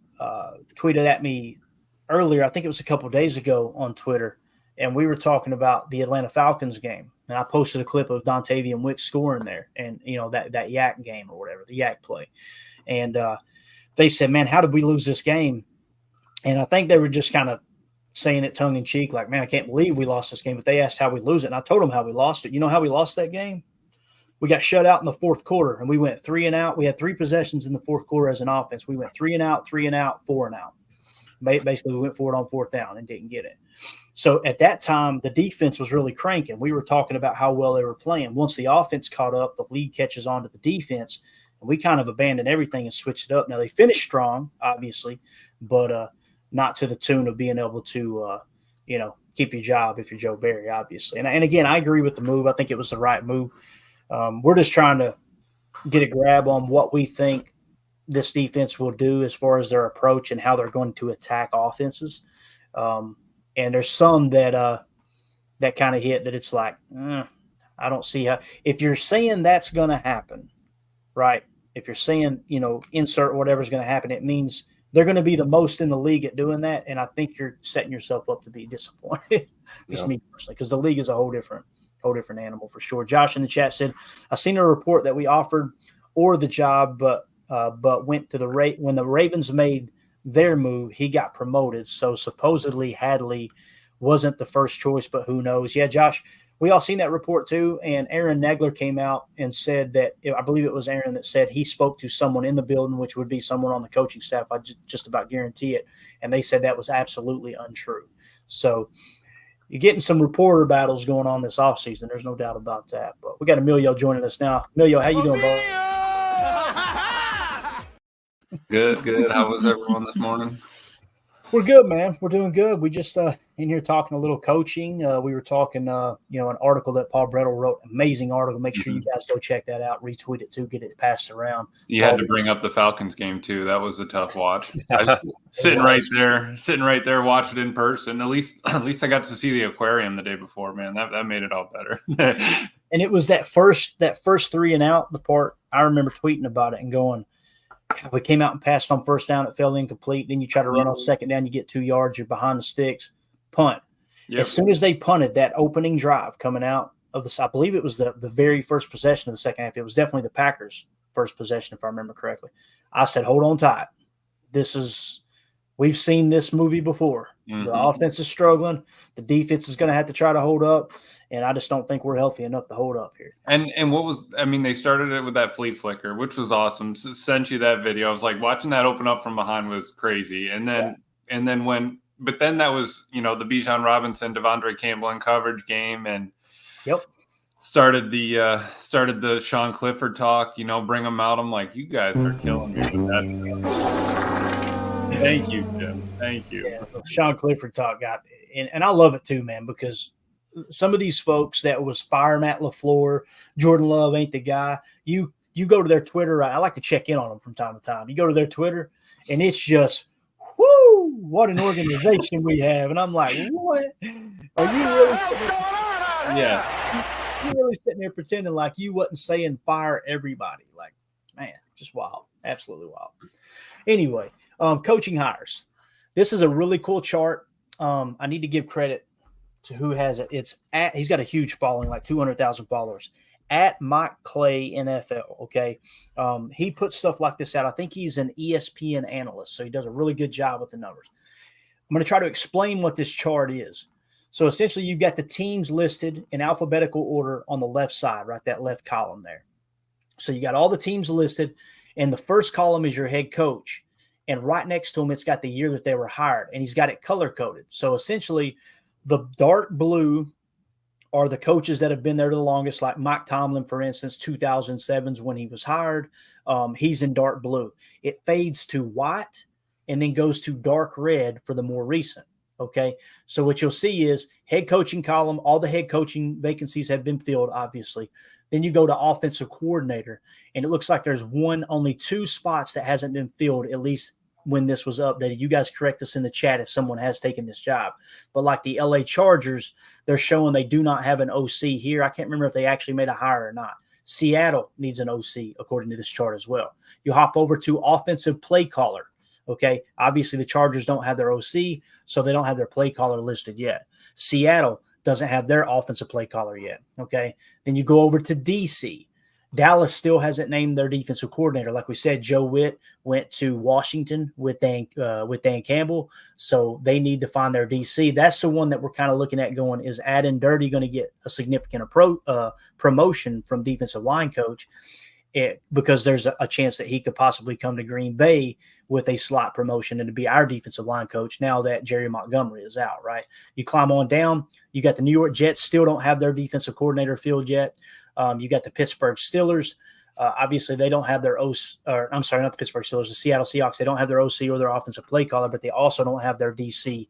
tweeted at me earlier, I think it was a couple of days ago on Twitter, and we were talking about the Atlanta Falcons game. And I posted a clip of Dontavian Wicks scoring there and, that yak game or whatever, the yak play. And they said, man, how did we lose this game? And I think they were just kind of saying it tongue in cheek, like, man, I can't believe we lost this game. But they asked how we lose it. And I told them how we lost it. You know how we lost that game? We got shut out in the fourth quarter, and we went 3 and out. We had 3 possessions in the fourth quarter as an offense. We went 3 and out, 3 and out, 4 and out. Basically, we went for it on fourth down and didn't get it. So at that time, the defense was really cranking. We were talking about how well they were playing. Once the offense caught up, the lead catches on to the defense, and we kind of abandoned everything and switched it up. Now, they finished strong, obviously, but not to the tune of being able to, keep your job if you're Joe Barry, obviously. And again, I agree with the move. I think it was the right move. We're just trying to get a grab on what we think this defense will do as far as their approach and how they're going to attack offenses. And there's some that kind of hit that it's like, I don't see how. If you're saying that's going to happen, right? If you're saying, insert whatever's going to happen, it means they're going to be the most in the league at doing that. And I think you're setting yourself up to be disappointed. Just me personally, because the league is a whole different animal for sure. Josh in the chat said, I seen a report that we offered or the job, but went to when the Ravens made their move, he got promoted. So supposedly Hadley wasn't the first choice, but who knows? Yeah, Josh, we all seen that report too. And Aaron Negler came out and said that, I believe it was Aaron that said he spoke to someone in the building, which would be someone on the coaching staff. I just about guarantee it. And they said that was absolutely untrue. So you're getting some reporter battles going on this offseason. There's no doubt about that. But we got Emilio joining us now. Emilio, how you doing, bro? Good. How was everyone this morning? We're good, man. We're doing good. We just in here talking a little coaching. We were talking, an article that Paul Brettel wrote. Amazing article. Make sure you guys go check that out. Retweet it too. Get it passed around. You had to bring up the Falcons game too. That was a tough watch. I was sitting right there, watching it in person. At least I got to see the aquarium the day before. Man, that made it all better. And it was that first 3 and out. The part I remember tweeting about it and going, we came out and passed on first down. It fell incomplete. Then you try to run on second down. You get 2 yards. You're behind the sticks. Punt. Yep. As soon as they punted that opening drive coming out of the – I believe it was the very first possession of the second half. It was definitely the Packers' first possession, if I remember correctly. I said, hold on tight. We've seen this movie before. Mm-hmm. The offense is struggling. The defense is going to have to try to hold up. And I just don't think we're healthy enough to hold up here. And they started it with that flea flicker, which was awesome. Sent you that video. I was like, watching that open up from behind was crazy. And then that was, the Bijan Robinson, Devondre Campbell in coverage game, and started the Sean Clifford talk. Bring them out. I'm like, you guys are killing me. Thank you, Jim. Thank you. Yeah, Sean Clifford talk got, and I love it too, man, because some of these folks that was firing Matt LaFleur, Jordan Love ain't the guy. You go to their Twitter. I like to check in on them from time to time. You go to their Twitter, and it's just, whoo, what an organization we have. And I'm like, what? Are you really sitting there? Yes. You're really sitting there pretending like you wasn't saying fire everybody. Like, man, just wild. Absolutely wild. Anyway, coaching hires. This is a really cool chart. I need to give credit to who has it. He's got a huge following, like 200,000 followers, at Mike Clay NFL. Okay. He puts stuff like this out. I think he's an ESPN analyst, so he does a really good job with the numbers. I'm going to try to explain what this chart is. So essentially you've got the teams listed in alphabetical order on the left side, right? That left column there. So you got all the teams listed, and the first column is your head coach. And right next to him, it's got the year that they were hired, and he's got it color coded. So essentially, the dark blue are the coaches that have been there the longest, like Mike Tomlin, for instance, 2007 is when he was hired. He's in dark blue. It fades to white and then goes to dark red for the more recent. Okay, so what you'll see is head coaching column, all the head coaching vacancies have been filled, obviously. Then you go to offensive coordinator, and it looks like there's only 2 spots that hasn't been filled, at least when this was updated. You guys correct us in the chat if someone has taken this job. But like the LA Chargers, they're showing they do not have an OC here. I can't remember if they actually made a hire or not. Seattle needs an OC, according to this chart as well. You hop over to offensive play caller. Okay, obviously the Chargers don't have their OC, so they don't have their play caller listed yet. Seattle doesn't have their offensive play caller yet. Okay, then you go over to DC. Dallas still hasn't named their defensive coordinator. Like we said, Joe Witt went to Washington with Dan Campbell, so they need to find their DC. That's the one that we're kind of looking at going, is Adam Dirty going to get a significant promotion from defensive line coach? Because there's a chance that he could possibly come to Green Bay with a slot promotion and to be our defensive line coach now that Jerry Montgomery is out, right? You climb on down. You got the New York Jets, still don't have their defensive coordinator filled yet. You got the Pittsburgh Steelers. Obviously, they don't have their I'm sorry, not the Pittsburgh Steelers, the Seattle Seahawks. They don't have their OC or their offensive play caller, but they also don't have their DC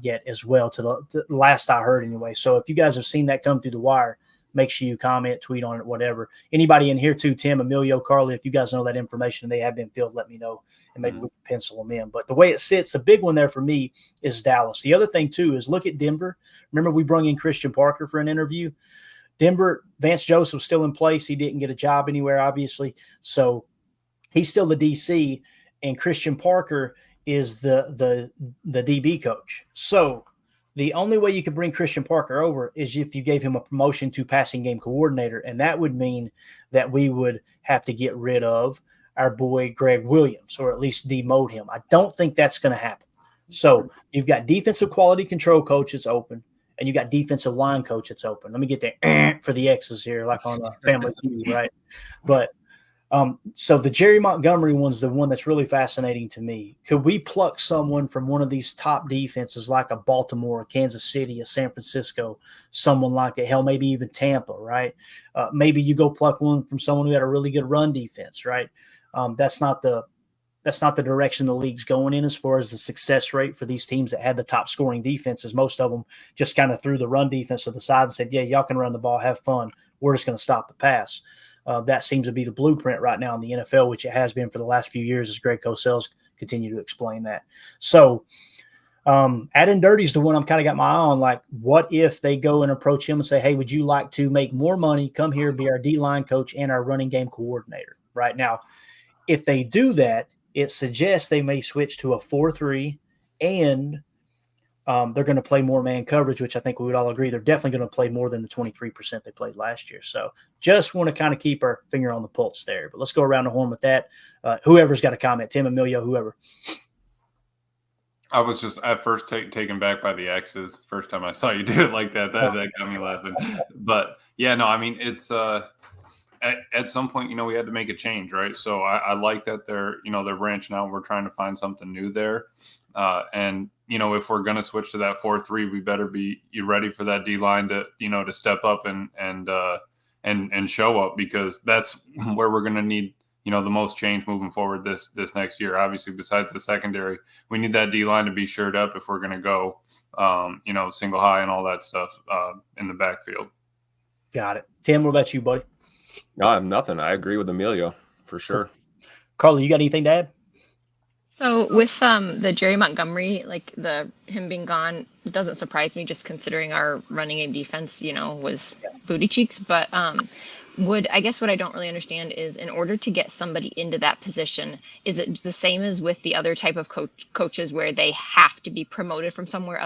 yet as well, to the last I heard anyway. So if you guys have seen that come through the wire, make sure you comment, tweet on it, whatever. Anybody in here too, Tim, Emilio, Carly, if you guys know that information, they have been filled, let me know, and maybe we can pencil them in. But the way it sits, the big one there for me is Dallas. The other thing too is look at Denver. Remember we brought in Christian Parker for an interview. Denver, Vance Joseph's still in place. He didn't get a job anywhere, obviously. So he's still the DC, and Christian Parker is the DB coach. So the only way you could bring Christian Parker over is if you gave him a promotion to passing game coordinator, and that would mean that we would have to get rid of our boy Greg Williams, or at least demote him. I don't think that's going to happen. So you've got defensive quality control coach that's open, and you got defensive line coach that's open. Let me get there for the X's here, like on Family Feud, right? But so the Jerry Montgomery one's the one that's really fascinating to me. Could we pluck someone from one of these top defenses like a Baltimore, a Kansas City, a San Francisco, someone like that? Hell, maybe even Tampa, right? Maybe you go pluck one from someone who had a really good run defense, right? That's not the direction the league's going in as far as the success rate for these teams that had the top scoring defenses. Most of them just kind of threw the run defense to the side and said, yeah, y'all can run the ball, have fun. We're just going to stop the pass. That seems to be the blueprint right now in the NFL, which it has been for the last few years, as Greg Cosell's continue to explain that. So Adam Dirty's the one I'm kind of got my eye on. Like, what if they go and approach him and say, hey, would you like to make more money? Come here, be our D-line coach and our running game coordinator. Right now, if they do that, it suggests they may switch to a 4-3, and they're going to play more man coverage, which I think we would all agree they're definitely going to play more than the 23% they played last year. So just want to kind of keep our finger on the pulse there. But let's go around the horn with that. Whoever's got a comment, Tim, Emilio, whoever. I was just at first taken back by the X's. First time I saw you do it like that, that got me laughing. But yeah, no, I mean, it's at some point, we had to make a change, right? So I like that they're branching out. We're trying to find something new there. And, if we're going to switch to that 4-3, we better be ready for that D line to, to step up and show up, because that's where we're going to need, the most change moving forward this next year. Obviously, besides the secondary, we need that D line to be shored up if we're going to go, single high and all that stuff in the backfield. Got it. Tim, what about you, buddy? No, I have nothing. I agree with Emilio for sure. Carly, you got anything to add? So with the Jerry Montgomery, like him being gone, it doesn't surprise me, just considering our running game defense, was booty cheeks. But I guess what I don't really understand is, in order to get somebody into that position, is it the same as with the other type of coaches where they have to be promoted from somewhere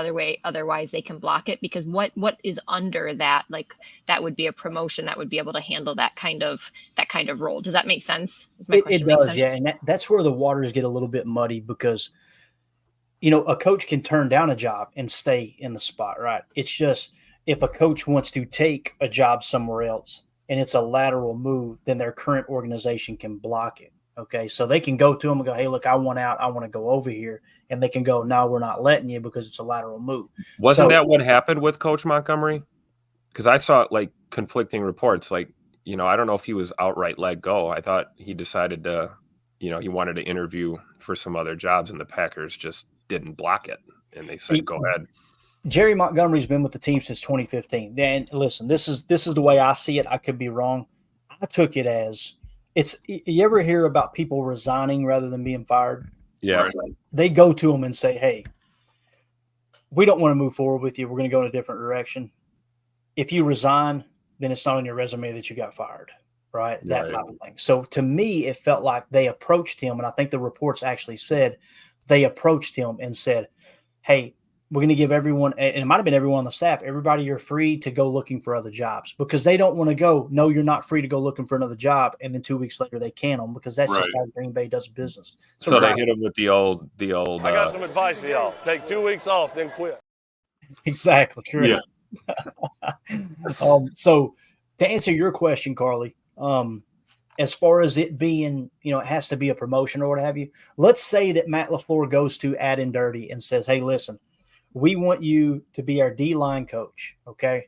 otherwise they can block it? Because what is under that? Like, that would be a promotion that would be able to handle that kind of role. Does that make sense? It does, yeah. And that's where the waters get a little bit muddy, because a coach can turn down a job and stay in the spot, right? It's just, if a coach wants to take a job somewhere else and it's a lateral move, then their current organization can block it. Okay, so they can go to them and go, hey, look, I want out. I want to go over here. And they can go, no, we're not letting you because it's a lateral move. Wasn't that what happened with Coach Montgomery? Because I saw conflicting reports. I don't know if he was outright let go. I thought he decided to, he wanted to interview for some other jobs, and the Packers just didn't block it. And they said, go ahead. Jerry Montgomery's been with the team since 2015. And listen, this is the way I see it. I could be wrong. I took it as you ever hear about people resigning rather than being fired? Yeah. They go to them and say, hey, we don't want to move forward with you. We're going to go in a different direction. If you resign, then it's not on your resume that you got fired. right? That type of thing. So to me, it felt like they approached him, and I think the reports actually said they approached him and said, hey, we're going to give everyone, and it might have been everyone on the staff, everybody, you're free to go looking for other jobs, because they don't want to go, no, you're not free to go looking for another job. And then 2 weeks later they can them, because that's just how Green Bay does business. So they hit him with the old. I got some advice for y'all. Take 2 weeks off, then quit. Exactly. Correct. Yeah. So to answer your question, Carly, as far as it being, it has to be a promotion or what have you. Let's say that Matt LaFleur goes to Add and Dirty and says, hey, listen, we want you to be our D-line coach, okay?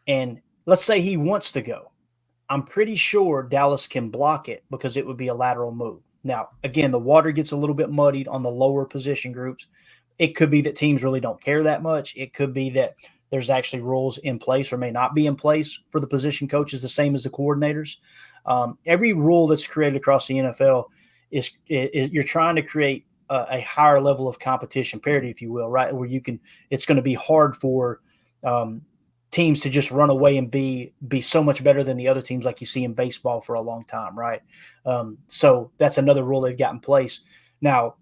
And let's say he wants to go. I'm pretty sure Dallas can block it, because it would be a lateral move. Now, again, the water gets a little bit muddied on the lower position groups. It could be that teams really don't care that much. It could be that there's actually rules in place or may not be in place for the position coaches, the same as the coordinators. Every rule that's created across the NFL is you're trying to create a higher level of competition parity, if you will, right? Where it's going to be hard for teams to just run away and be so much better than the other teams, like you see in baseball for a long time, right? So that's another rule they've got in place. Now,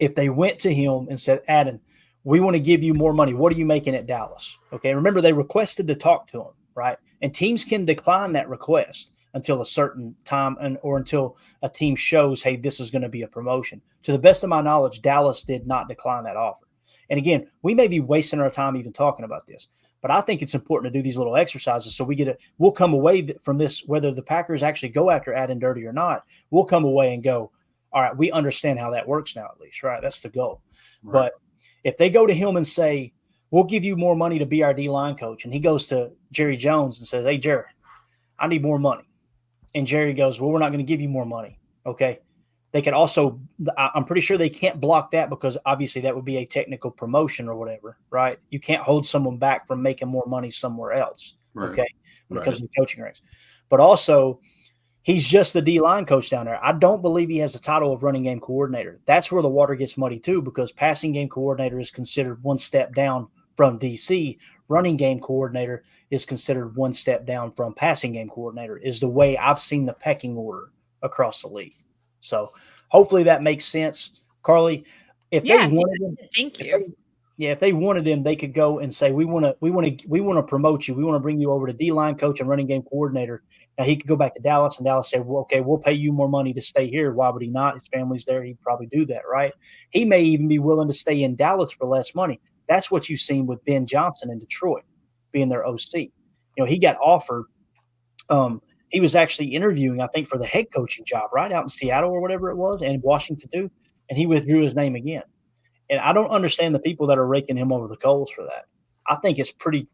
if they went to him and said, Adam, we want to give you more money. What are you making at Dallas? Okay. Remember, they requested to talk to him, right? And teams can decline that request until a certain time or until a team shows, hey, this is going to be a promotion. To the best of my knowledge, Dallas did not decline that offer. And again, we may be wasting our time even talking about this, but I think it's important to do these little exercises so we'll come away from this, whether the Packers actually go after Add and Dirty or not, we'll come away and go, all right, we understand how that works now, at least, right? That's the goal. Right. But if they go to him and say, we'll give you more money to be our D-line coach, and he goes to Jerry Jones and says, hey, Jerry, I need more money. And Jerry goes, well, we're not going to give you more money. Okay. They could also, I'm pretty sure they can't block that, because obviously that would be a technical promotion or whatever, right? You can't hold someone back from making more money somewhere else. Right. Okay. When it comes to the coaching ranks. But also, he's just the D-line coach down there. I don't believe he has the title of running game coordinator. That's where the water gets muddy too, because passing game coordinator is considered one step down from DC. Running game coordinator is considered one step down from passing game coordinator, is the way I've seen the pecking order across the league. So hopefully that makes sense. Carly, if they wanted him, thank you. If they wanted him, they could go and say, we want to promote you. We want to bring you over to D-line coach and running game coordinator. Now he could go back to Dallas, and Dallas said, well, okay, we'll pay you more money to stay here. Why would he not? His family's there. He'd probably do that, right? He may even be willing to stay in Dallas for less money. That's what you've seen with Ben Johnson in Detroit, being their OC. He got offered. He was actually interviewing, I think, for the head coaching job right out in Seattle or whatever it was, and Washington too, and he withdrew his name again. And I don't understand the people that are raking him over the coals for that. I think it's pretty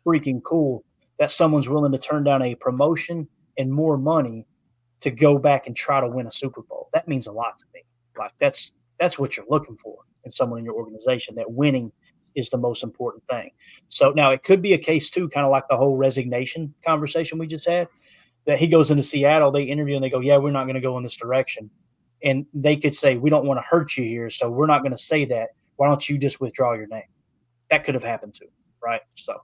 freaking cool that someone's willing to turn down a promotion and more money to go back and try to win a Super Bowl. That means a lot to me. Like that's what you're looking for in someone in your organization, that winning is the most important thing. So now it could be a case too, kind of like the whole resignation conversation we just had, that he goes into Seattle, they interview and they go, yeah, we're not going to go in this direction. And they could say, we don't want to hurt you here, so we're not going to say that. Why don't you just withdraw your name? That could have happened too, right? So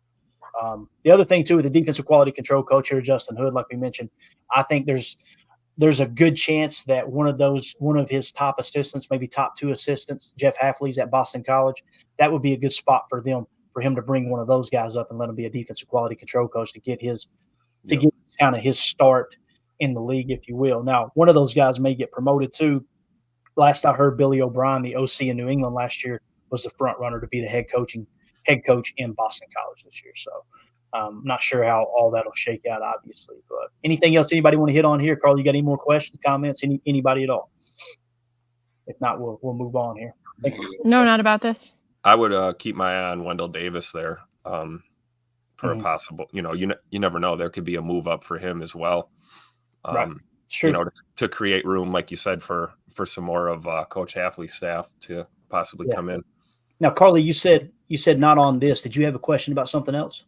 the other thing too, with the defensive quality control coach here, Justin Hood, like we mentioned, I think there's a good chance that one of his top assistants, maybe top two assistants, Jeff Hafley's at Boston College, that would be a good spot for him to bring one of those guys up and let him be a defensive quality control coach to get get kind of his start in the league, if you will. Now, one of those guys may get promoted too. Last I heard, Billy O'Brien, the OC in New England last year, was the front runner to be the head coach in Boston College this year. So I'm not sure how all that'll shake out, obviously. But anything else anybody want to hit on here? Carl, you got any more questions, comments, anybody at all? If not, we'll move on here. No, not about this. I would keep my eye on Wendell Davis there for a possible, you never know. There could be a move up for him as well. Right. Sure. To create room, like you said, for some more of Coach Hafley's staff to possibly come in. Now, Carly, you said not on this. Did you have a question about something else?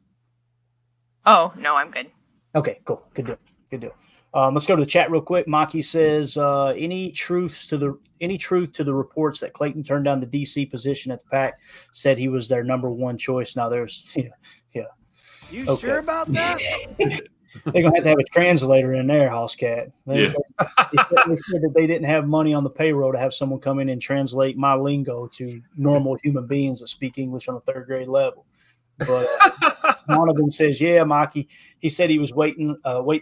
Oh, no, I'm good. Okay, cool. Good deal. Let's go to the chat real quick. Maki says, any truth to the reports that Clayton turned down the DC position at the Pack, said he was their number one choice. Now there's, You sure about that? They're going to have a translator in there, Housecat. They said that they didn't have money on the payroll to have someone come in and translate my lingo to normal human beings that speak English on a third grade level. But Donovan says, yeah, Mikey. He said he was waiting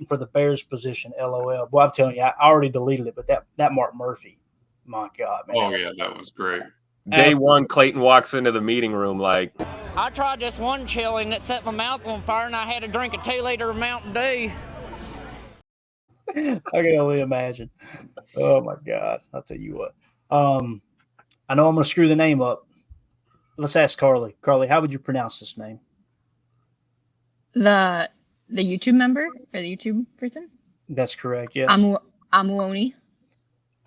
for the Bears position, LOL. Well, I'm telling you, I already deleted it, but that Mark Murphy, my God, man. Oh, yeah, that was great. Day one, Clayton walks into the meeting room like, I tried this one chili and it set my mouth on fire, and I had to drink a 2-liter of Mountain Dew. I can only imagine. Oh my God! I'll tell you what. I know I'm going to screw the name up. Let's ask Carly. Carly, how would you pronounce this name? The YouTube member or the YouTube person? That's correct. Yes. Amuoni.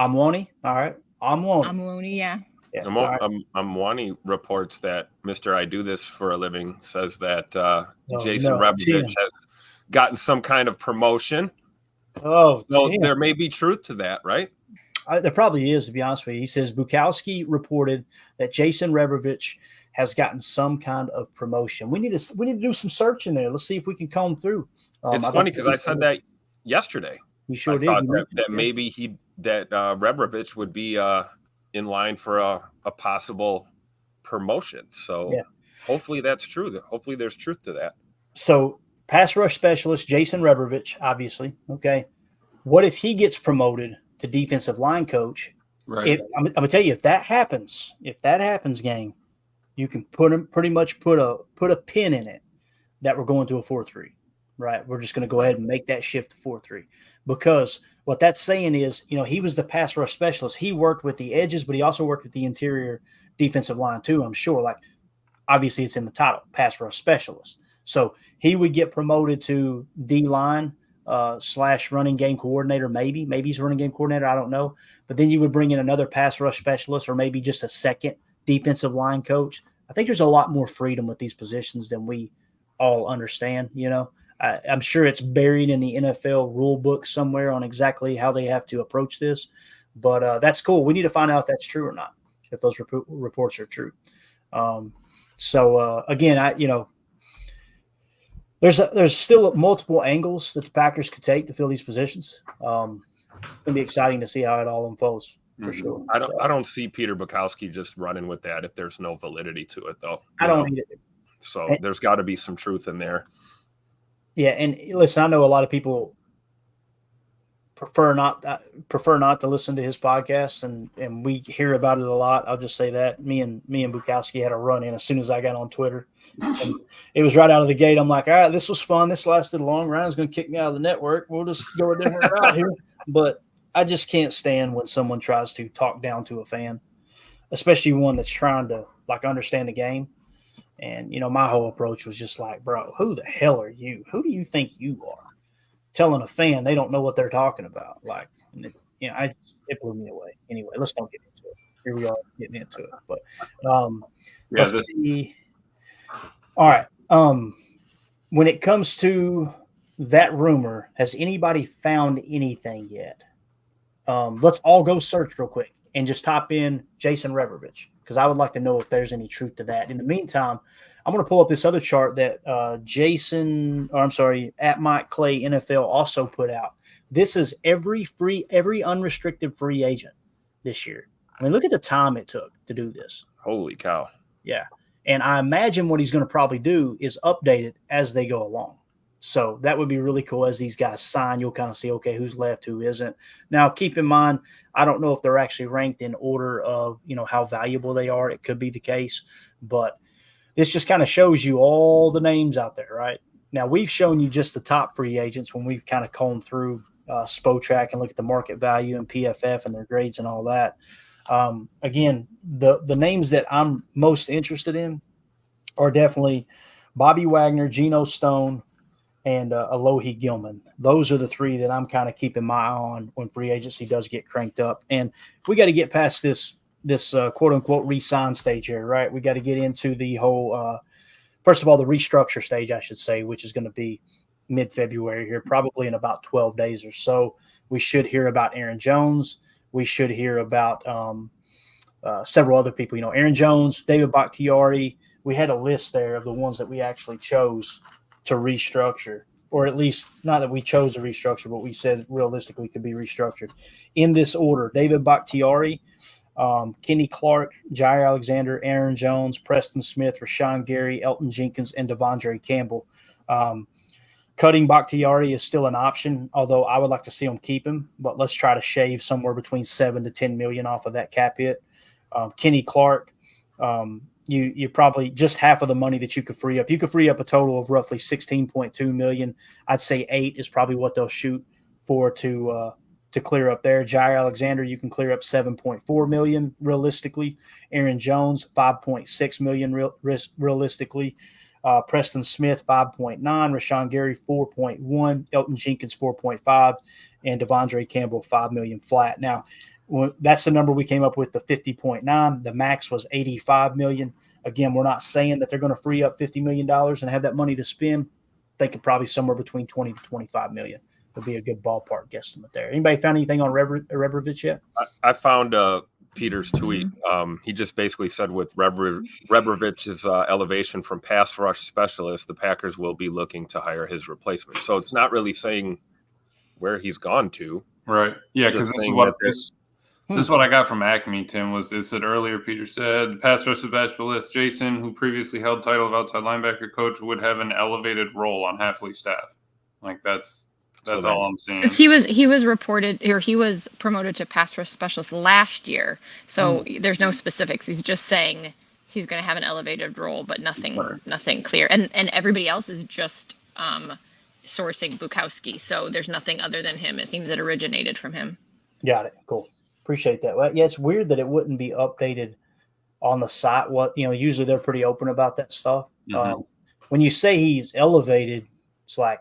Amwani. All right. Amwani. Amuoni. Yeah. Yeah. Amwani reports that Mr. I Do This for a Living says that Jason no, Rebovich has gotten some kind of promotion. Oh, so there may be truth to that, right? There probably is, to be honest with you. He says Bukowski reported that Jason Rebovich has gotten some kind of promotion. We need to do some searching there. Let's see if we can comb through. It's funny because I said that yesterday. You sure did. That maybe Rebovich would be in line for a possible promotion. So hopefully that's true. Hopefully there's truth to that. So pass rush specialist Jason Rebovich, obviously. Okay. What if he gets promoted to defensive line coach? Right. I'm going to tell you, if that happens, gang, you can pretty much put a pin in it that we're going to a 4-3. Right. We're just going to go ahead and make that shift to 4-3, because what that's saying is, he was the pass rush specialist. He worked with the edges, but he also worked with the interior defensive line too, I'm sure. Like, obviously it's in the title, pass rush specialist. So he would get promoted to D-line / running game coordinator. Maybe he's a running game coordinator. I don't know. But then you would bring in another pass rush specialist, or maybe just a second defensive line coach. I think there's a lot more freedom with these positions than we all understand. I'm sure it's buried in the NFL rule book somewhere on exactly how they have to approach this. But that's cool. We need to find out if that's true or not, if those reports are true. Again, there's still multiple angles that the Packers could take to fill these positions. It's going to be exciting to see how it all unfolds, for sure. I don't see Peter Bukowski just running with that if there's no validity to it, though. I don't either. So there's got to be some truth in there. Yeah, and listen, I know a lot of people prefer not to listen to his podcast, and we hear about it a lot. I'll just say that me and Bukowski had a run in as soon as I got on Twitter. And it was right out of the gate. I'm like, all right, this was fun. This lasted long. Ryan's going to kick me out of the network. We'll just go a different route here. But I just can't stand when someone tries to talk down to a fan, especially one that's trying to understand the game. And, my whole approach was just like, bro, who the hell are you? Who do you think you are? Telling a fan they don't know what they're talking about. It blew me away. Anyway, let's don't get into it. Here we are getting into it. But let's see. All right. When it comes to that rumor, has anybody found anything yet? Let's all go search real quick and just type in Jason Rebovich, because I would like to know if there's any truth to that. In the meantime, I'm going to pull up this other chart that at Mike Clay NFL also put out. This is every unrestricted free agent this year. I mean, look at the time it took to do this. Holy cow. Yeah. And I imagine what he's going to probably do is update it as they go along. So that would be really cool. As these guys sign, you'll kind of see, okay, who's left, who isn't. Now, keep in mind, I don't know if they're actually ranked in order of, how valuable they are. It could be the case, but this just kind of shows you all the names out there, right? Now, we've shown you just the top free agents when we've kind of combed through SpoTrack and look at the market value and PFF and their grades and all that. Again, the names that I'm most interested in are definitely Bobby Wagner, Geno Stone, and Alohi Gilman. Those are the three that I'm kind of keeping my eye on when free agency does get cranked up. And we got to get past this quote unquote re-sign stage here, right? We got to get into the whole, first of all, the restructure stage, I should say, which is going to be mid-February here, probably in about 12 days or so. We should hear about Aaron Jones. We should hear about several other people, Aaron Jones, David Bakhtiari. We had a list there of the ones that we actually chose to restructure. or at least not that we chose to restructure, but we said realistically could be restructured in this order: David Bakhtiari, Kenny Clark, Jair Alexander, Aaron Jones, Preston Smith, Rashawn Gary, Elton Jenkins, and Devondre Campbell. Cutting Bakhtiari is still an option, although I would like to see them keep him. But let's try to shave somewhere between $7 to $10 million off of that cap hit. Kenny Clark, you probably just half of the money that you could free up. You could free up a total of roughly $16.2 million. I'd say 8 is probably what they'll shoot for to clear up there. Jair Alexander, you can clear up $7.4 million realistically. Aaron Jones, $5.6 million realistically. Preston Smith, 5.9, Rashawn Gary, 4.1, Elton Jenkins, 4.5, and Devondre Campbell, $5 million flat. Now, that's the number we came up with, the 50.9. The max was $85 million. Again, we're not saying that they're going to free up $50 million and have that money to spend. Thinking probably somewhere between 20 to 25 million would be a good ballpark guesstimate there. Anybody found anything on Rebrovich yet? I found Peter's tweet. He just basically said with Rebrovich's elevation from pass rush specialist, the Packers will be looking to hire his replacement. So it's not really saying where he's gone to. Right. Yeah, because this is what I got from Acme, Tim, was it said earlier, Peter said, pass rush specialist Jason, who previously held title of outside linebacker coach, would have an elevated role on Hafley's staff. Like that's all I'm saying. He was reported, or he was promoted to pass rush specialist last year. So there's no specifics. He's just saying he's going to have an elevated role, but nothing clear. And everybody else is just sourcing Bukowski. So there's nothing other than him. It seems it originated from him. Got it. Cool. Appreciate that. Well, yeah, it's weird that it wouldn't be updated on the site. Usually they're pretty open about that stuff. Mm-hmm. When you say he's elevated, it's like,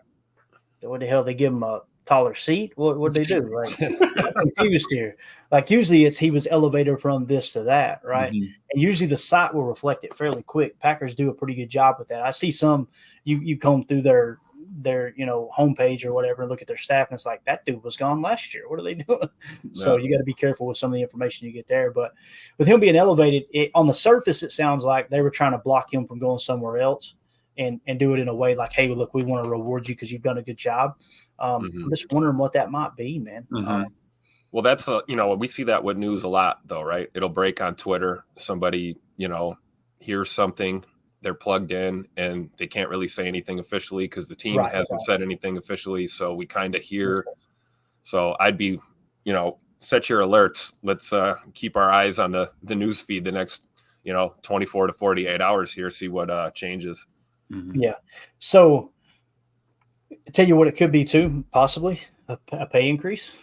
what the hell? They give him a taller seat? What'd they do? Like, I'm confused here. Like, usually it's he was elevated from this to that, right? Mm-hmm. And usually the site will reflect it fairly quick. Packers do a pretty good job with that. I see some, you comb through their homepage or whatever and look at their staff, and it's like, that dude was gone last year. What are they doing? Yeah. So you got to be careful with some of the information you get there. But with him being elevated, on the surface, it sounds like they were trying to block him from going somewhere else and do it in a way like, hey, look, we want to reward you because you've done a good job. I'm just wondering what that might be, man. Mm-hmm. Well, that's we see that with news a lot, though, right? It'll break on Twitter. Somebody, hears something, they're plugged in, and they can't really say anything officially because the team hasn't said anything officially. So we kind of hear. So I'd be, set your alerts. Let's keep our eyes on the news feed the next, 24 to 48 hours here, see what changes. Mm-hmm. Yeah. So I tell you what, it could be too, possibly a pay increase.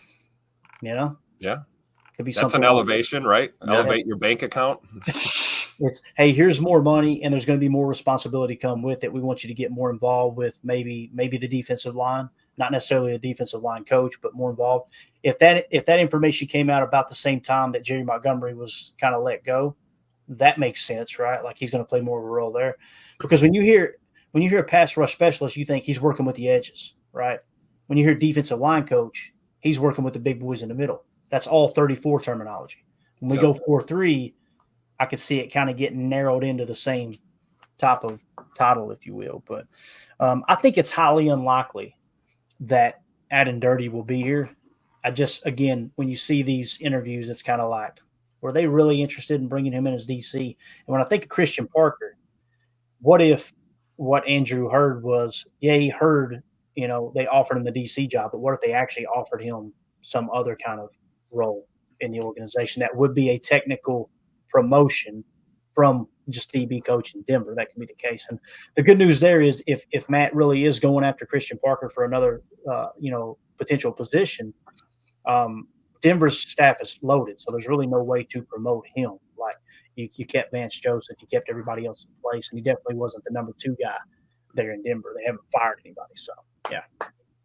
Yeah. Could be That's something an elevation, right? Yeah. Elevate your bank account. It's, hey, here's more money, and there's going to be more responsibility come with it. We want you to get more involved with maybe the defensive line, not necessarily a defensive line coach, but more involved. If that information came out about the same time that Jerry Montgomery was kind of let go, that makes sense, right? Like he's going to play more of a role there. Because when you hear a pass rush specialist, you think he's working with the edges, right? When you hear defensive line coach, he's working with the big boys in the middle. That's all 34 terminology. When we go 4-3, I could see it kind of getting narrowed into the same type of title, if you will. But I think it's highly unlikely that Adam Dirty will be here. Again, when you see these interviews, it's kind of like, were they really interested in bringing him in as DC? And when I think of Christian Parker, what if what Andrew heard was, he heard, they offered him the DC job, but what if they actually offered him some other kind of role in the organization that would be a technical promotion from just DB coach in Denver? That could be the case. And the good news there is if Matt really is going after Christian Parker for another, potential position, Denver's staff is loaded. So there's really no way to promote him. Like you kept Vance Joseph, you kept everybody else in place, and he definitely wasn't the number 2 guy there in Denver. They haven't fired anybody. So yeah,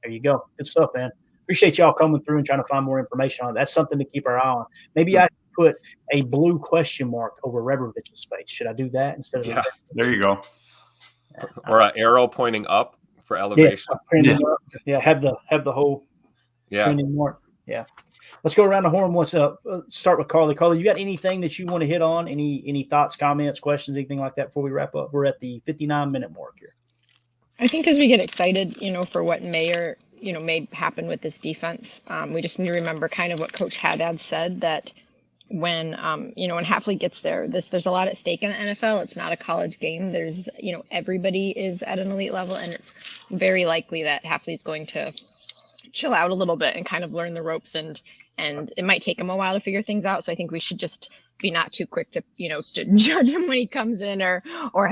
there you go. Good stuff, man. Appreciate y'all coming through and trying to find more information on it. That's something to keep our eye on. Maybe I put a blue question mark over Rebrovich's face. Should I do that instead of there you go. Or an arrow pointing up for elevation. Have the whole trending mark. Yeah. Let's go around the horn. Let's start with Carly. Carly, you got anything that you want to hit on? Any thoughts, comments, questions, anything like that before we wrap up? We're at the 59-minute mark here. I think as we get excited, for what may happen with this defense, we just need to remember kind of what Coach Haddad said, that when Hafley gets there, there's a lot at stake in the NFL. It's not a college game. Everybody is at an elite level, and it's very likely that Hafley's going to chill out a little bit and kind of learn the ropes, and it might take him a while to figure things out. So I think we should just be not too quick to to judge him when he comes in, or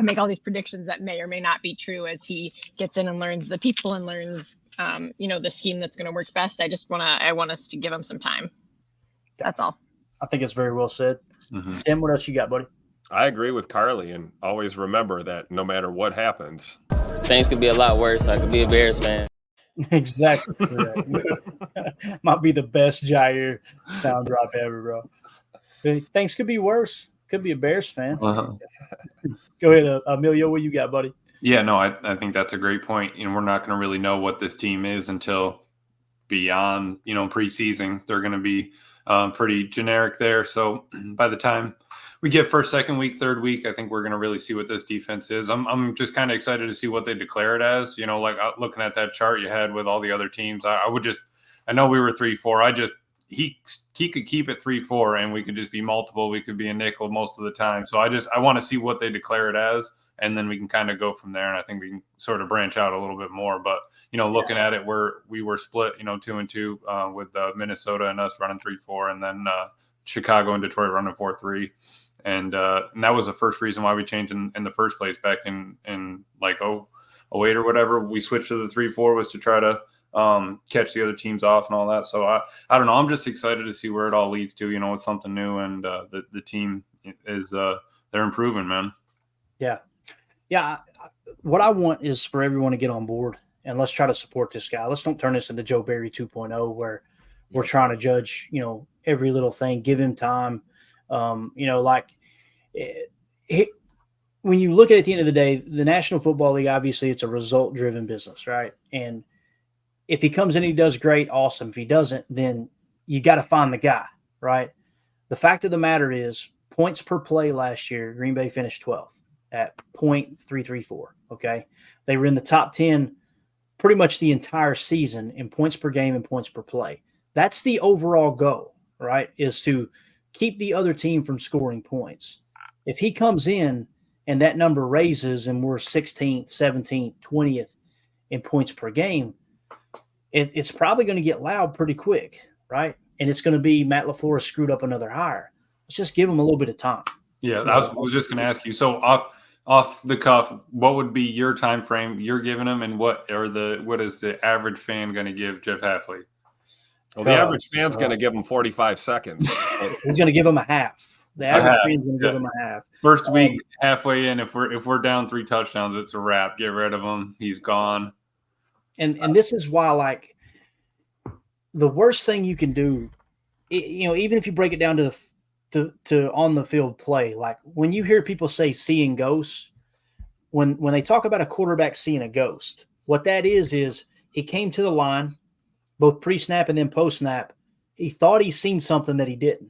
make all these predictions that may or may not be true as he gets in and learns the people and learns the scheme that's going to work best. I want us to give him some time. That's all. I think it's very well said. Mm-hmm. Tim, what else you got, buddy? I agree with Carly, and always remember that no matter what happens, things could be a lot worse. I could be a Bears fan. Exactly. Might be the best Jair sound drop ever, bro. Things could be worse. Could be a Bears fan. Uh-huh. Go ahead, Emilio. What you got, buddy? Yeah, no, I think that's a great point. We're not going to really know what this team is until beyond, preseason. They're going to be pretty generic there. So by the time we get first, second week, third week, I think we're going to really see what this defense is. I'm just kind of excited to see what they declare it as. Like looking at that chart you had with all the other teams, I know we were 3-4. He could keep it 3-4, and we could just be multiple. We could be a nickel most of the time. So I want to see what they declare it as, and then we can kind of go from there. And I think we can sort of branch out a little bit more. But looking at it, we were split, 2-2 with Minnesota and us running 3-4, and then Chicago and Detroit running 4-3. And that was the first reason why we changed in the first place back in like 08 or whatever. We switched to the 3-4 was to try to catch the other teams off and all that. So I don't know. I'm just excited to see where it all leads to. It's something new, and the team is they're improving, man. Yeah. What I want is for everyone to get on board, and let's try to support this guy. Let's don't turn this into Joe Barry 2.0 where we're trying to judge, every little thing. Give him time. When you look at it at the end of the day, the National Football League, obviously it's a result-driven business, right? And if he comes in and he does great, awesome. If he doesn't, then you got to find the guy, right? The fact of the matter is, points per play last year, Green Bay finished 12th at .334, okay? They were in the top 10 pretty much the entire season in points per game and points per play. That's the overall goal, right, is to keep the other team from scoring points. If he comes in and that number raises and we're 16th, 17th, 20th in points per game, it's probably going to get loud pretty quick, right? And it's going to be Matt LaFleur screwed up another hire. Let's just give him a little bit of time. Yeah, I was just going to ask you. So off the cuff, what would be your time frame you're giving him, and what is the average fan going to give Jeff Hafley? Well, the average fan's going to give him 45 seconds. He's going to give him a half. The average fan's going to give him a half. First week, halfway in, if we're down 3 touchdowns, it's a wrap. Get rid of him. He's gone. And this is why, like, the worst thing you can do, even if you break it down to on the field play, like when you hear people say seeing ghosts, when they talk about a quarterback seeing a ghost, what that is he came to the line, both pre-snap and then post-snap. He thought he seen something that he didn't.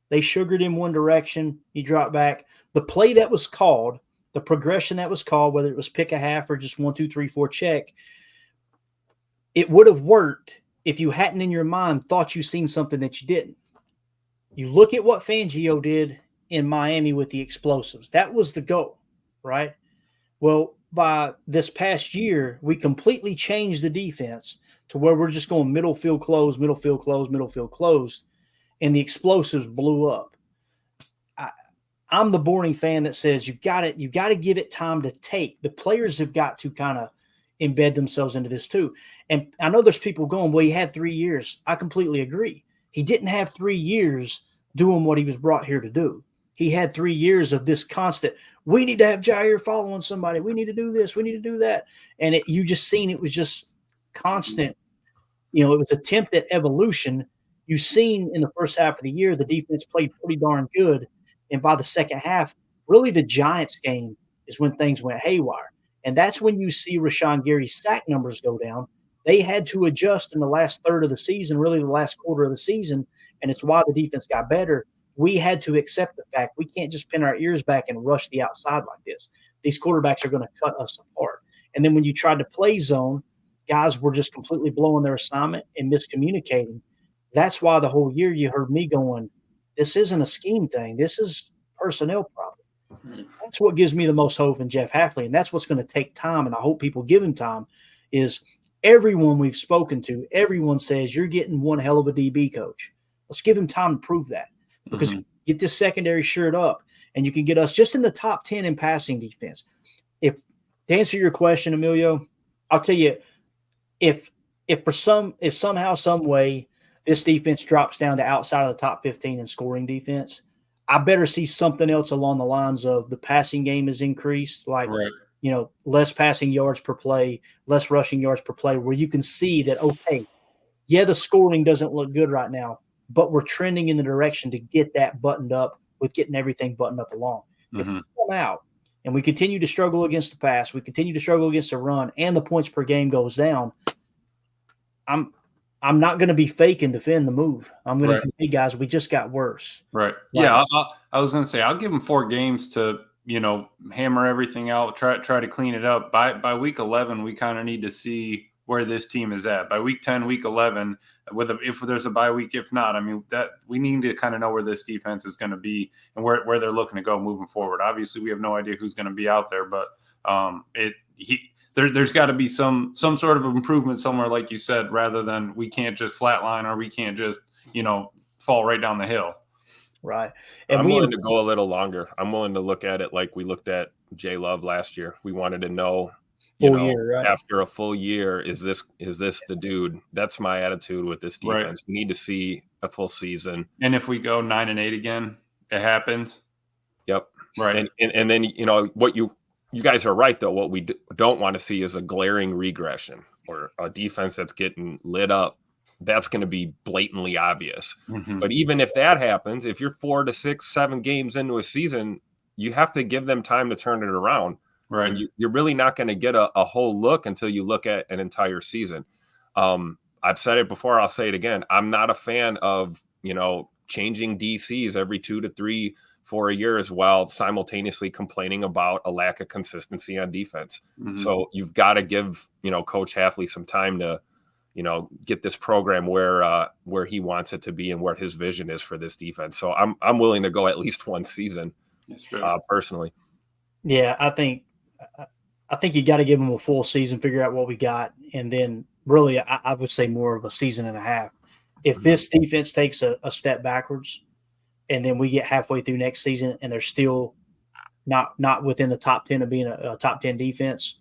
They sugared him one direction. He dropped back. The play that was called, the progression that was called, whether it was pick a half or just 1, 2, 3, 4 check, it would have worked if you hadn't in your mind thought you seen something that you didn't. You look at what Fangio did in Miami with the explosives. That was the goal, right? Well, by this past year, we completely changed the defense to where we're just going middle field close, middle field close, middle field close, and the explosives blew up. I'm the boring fan that says you got to give it time to take. The players have got to kind of embed themselves into this too. And I know there's people going, well, he had 3 years. I completely agree. He didn't have 3 years doing what he was brought here to do. He had 3 years of this constant, we need to have Jair following somebody. We need to do this. We need to do that. And you just seen it was just constant. It was attempt at evolution. You've seen in the first half of the year, the defense played pretty darn good. And by the second half, really the Giants game is when things went haywire. And that's when you see Rashawn Gary's sack numbers go down. They had to adjust in the last third of the season, really the last quarter of the season, and it's why the defense got better. We had to accept the fact we can't just pin our ears back and rush the outside like this. These quarterbacks are going to cut us apart. And then when you tried to play zone, guys were just completely blowing their assignment and miscommunicating. That's why the whole year you heard me going, this isn't a scheme thing. This is personnel problem. That's what gives me the most hope in Jeff Hafley, and that's what's going to take time, and I hope people give him time, is everyone we've spoken to, everyone says you're getting one hell of a DB coach. Let's give him time to prove that, because get this secondary shored up, and you can get us just in the top 10 in passing defense. If to answer your question, Emilio, I'll tell you, if somehow, some way this defense drops down to outside of the top 15 in scoring defense, I better see something else along the lines of the passing game is increased, like less passing yards per play, less rushing yards per play, where you can see that, okay, yeah, the scoring doesn't look good right now, but we're trending in the direction to get that buttoned up with getting everything buttoned up along. If we come out and we continue to struggle against the pass, we continue to struggle against the run, and the points per game goes down, I'm not going to be fake and defend the move. I'm going to be, hey, guys, we just got worse. Right. Yeah, I was going to say, I'll give them 4 games to, hammer everything out, try to clean it up. By week 11, we kind of need to see where this team is at. By week 10, week 11, if there's a bye week, if not, I mean, that we need to kind of know where this defense is going to be and where they're looking to go moving forward. Obviously, we have no idea who's going to be out there, but there's got to be some sort of improvement somewhere, like you said, rather than we can't just flatline or we can't just, fall right down the hill. Right. And I'm willing to go a little longer. I'm willing to look at it like we looked at Jay Love last year. We wanted to know, after a full year, is this the dude? That's my attitude with this defense. Right. We need to see a full season. And if we go 9-8 again, it happens. Yep. Right. And then, what you guys are right, though. What we don't want to see is a glaring regression or a defense that's getting lit up. That's going to be blatantly obvious. But even if that happens, if you're 4 to 6, 7 games into a season, you have to give them time to turn it around. Right. And you're really not going to get a whole look until you look at an entire season. I've said it before. I'll say it again. I'm not a fan of, changing DCs every 2 to 3, 4 years while simultaneously complaining about a lack of consistency on defense. So you've got to give, Coach Hafley some time to, get this program where he wants it to be and what his vision is for this defense. So I'm willing to go at least one season, personally. Yeah, I think you got to give him a full season, figure out what we got, and then really I would say more of a season and a half. If this defense takes a step backwards, and then we get halfway through next season and they're still not within the top 10 of being a top 10 defense,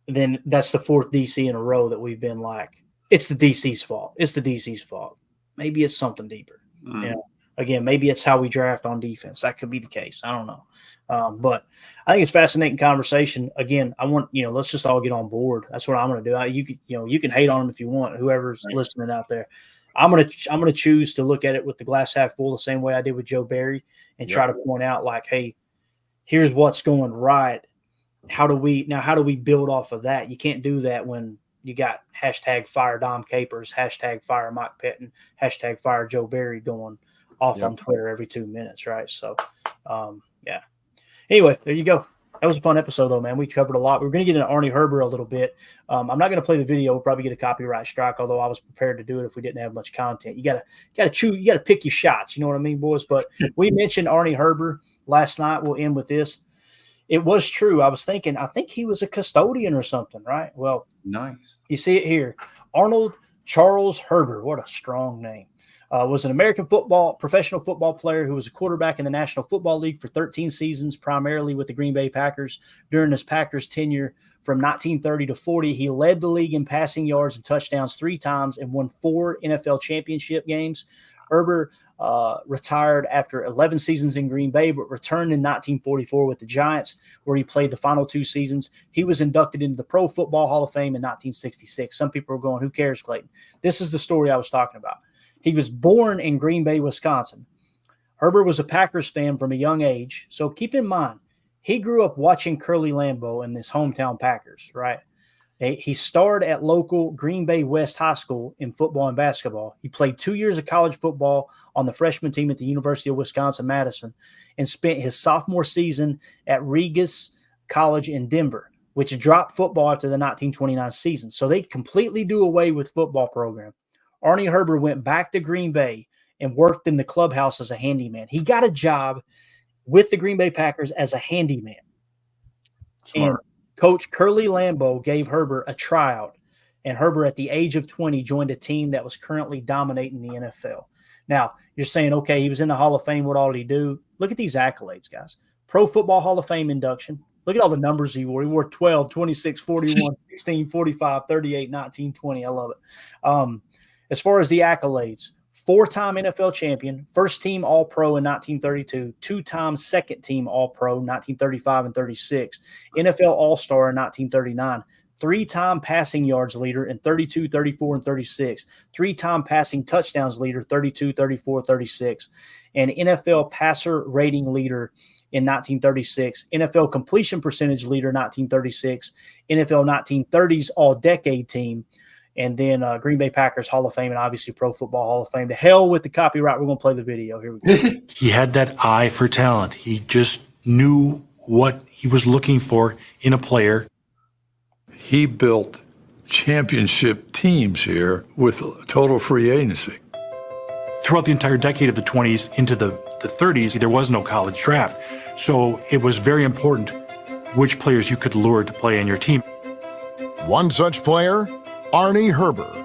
then that's the 4th DC in a row that we've been like, it's the DC's fault. It's the DC's fault. Maybe it's something deeper. Again, maybe it's how we draft on defense. That could be the case. I don't know. But I think it's fascinating conversation. Again, I want, let's just all get on board. That's what I'm going to do. You can hate on them if you want, whoever's listening out there. I'm gonna choose to look at it with the glass half full, the same way I did with Joe Barry, and try to point out, like, hey, here's what's going right. How do we build off of that? You can't do that when you got #fire Dom Capers, #fire Mike Pettin, #fire Joe Barry going off on Twitter every 2 minutes, right? So, yeah. Anyway, there you go. That was a fun episode, though, man. We covered a lot. We're going to get into Arnie Herber a little bit. I'm not going to play the video. We'll probably get a copyright strike, although I was prepared to do it if we didn't have much content. You got to pick your shots. You know what I mean, boys? But we mentioned Arnie Herber last night. We'll end with this. It was true. I was thinking, I think he was a custodian or something, right? Well, nice. You see it here. Arnold Charles Herber. What a strong name. Was an American professional football player who was a quarterback in the National Football League for 13 seasons, primarily with the Green Bay Packers. During his Packers tenure from 1930 to 40, he led the league in passing yards and touchdowns 3 times and won 4 NFL championship games. Herber retired after 11 seasons in Green Bay, but returned in 1944 with the Giants, where he played the final 2 seasons. He was inducted into the Pro Football Hall of Fame in 1966. Some people are going, who cares, Clayton? This is the story I was talking about. He was born in Green Bay, Wisconsin. Herber was a Packers fan from a young age. So keep in mind, he grew up watching Curly Lambeau and his hometown Packers, right? He starred at local Green Bay West High School in football and basketball. He played 2 years of college football on the freshman team at the University of Wisconsin-Madison and spent his sophomore season at Regis College in Denver. which dropped football after the 1929 season. So they completely do away with football program. Arnie Herber went back to Green Bay and worked in the clubhouse as a handyman. He got a job with the Green Bay Packers as a handyman. Smart. And Coach Curly Lambeau gave Herber a tryout, and Herber at the age of 20 joined a team that was currently dominating the NFL. Now, you're saying, okay, he was in the Hall of Fame. What all did he do? Look at these accolades, guys. Pro Football Hall of Fame induction. Look at all the numbers he wore. He wore 12, 26, 41, 16, 45, 38, 19, 20. I love it. As far as the accolades, 4-time NFL champion, first-team All-Pro in 1932, 2-time second-team All-Pro 1935 and 36, NFL All-Star in 1939, 3-time passing yards leader in 32, 34, and 36, 3-time passing touchdowns leader 32, 34, 36, and NFL passer rating leader in 1936, NFL completion percentage leader 1936, NFL 1930s All-Decade Team, and then Green Bay Packers Hall of Fame, and obviously Pro Football Hall of Fame. To hell with the copyright. We're going to play the video. Here we go. He had that eye for talent. He just knew what he was looking for in a player. He built championship teams here with total free agency. Throughout the entire decade of the 20s into the 30s, there was no college draft. So it was very important which players you could lure to play in your team. One such player, Arnie Herber.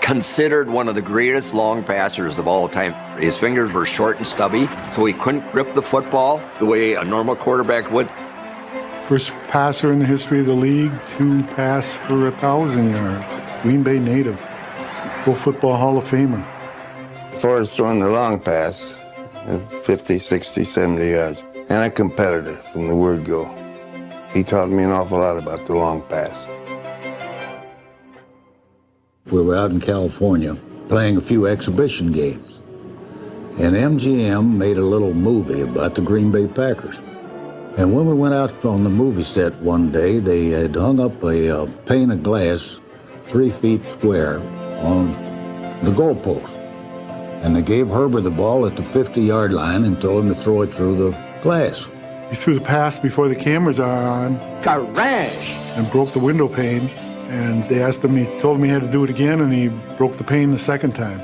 Considered one of the greatest long passers of all time. His fingers were short and stubby, so he couldn't grip the football the way a normal quarterback would. First passer in the history of the league to pass for 1,000 yards. Green Bay native. Pro Football Hall of Famer. As far as throwing the long pass, 50, 60, 70 yards. And a competitor from the word go. He taught me an awful lot about the long pass. We were out in California playing a few exhibition games. And MGM made a little movie about the Green Bay Packers. And when we went out on the movie set one day, they had hung up a pane of glass 3 feet square on the goalpost. And they gave Herber the ball at the 50-yard line and told him to throw it through the glass. He threw the pass before the cameras are on. Garage! And broke the window pane. And they asked him, he told him he had to do it again, and he broke the pane the second time.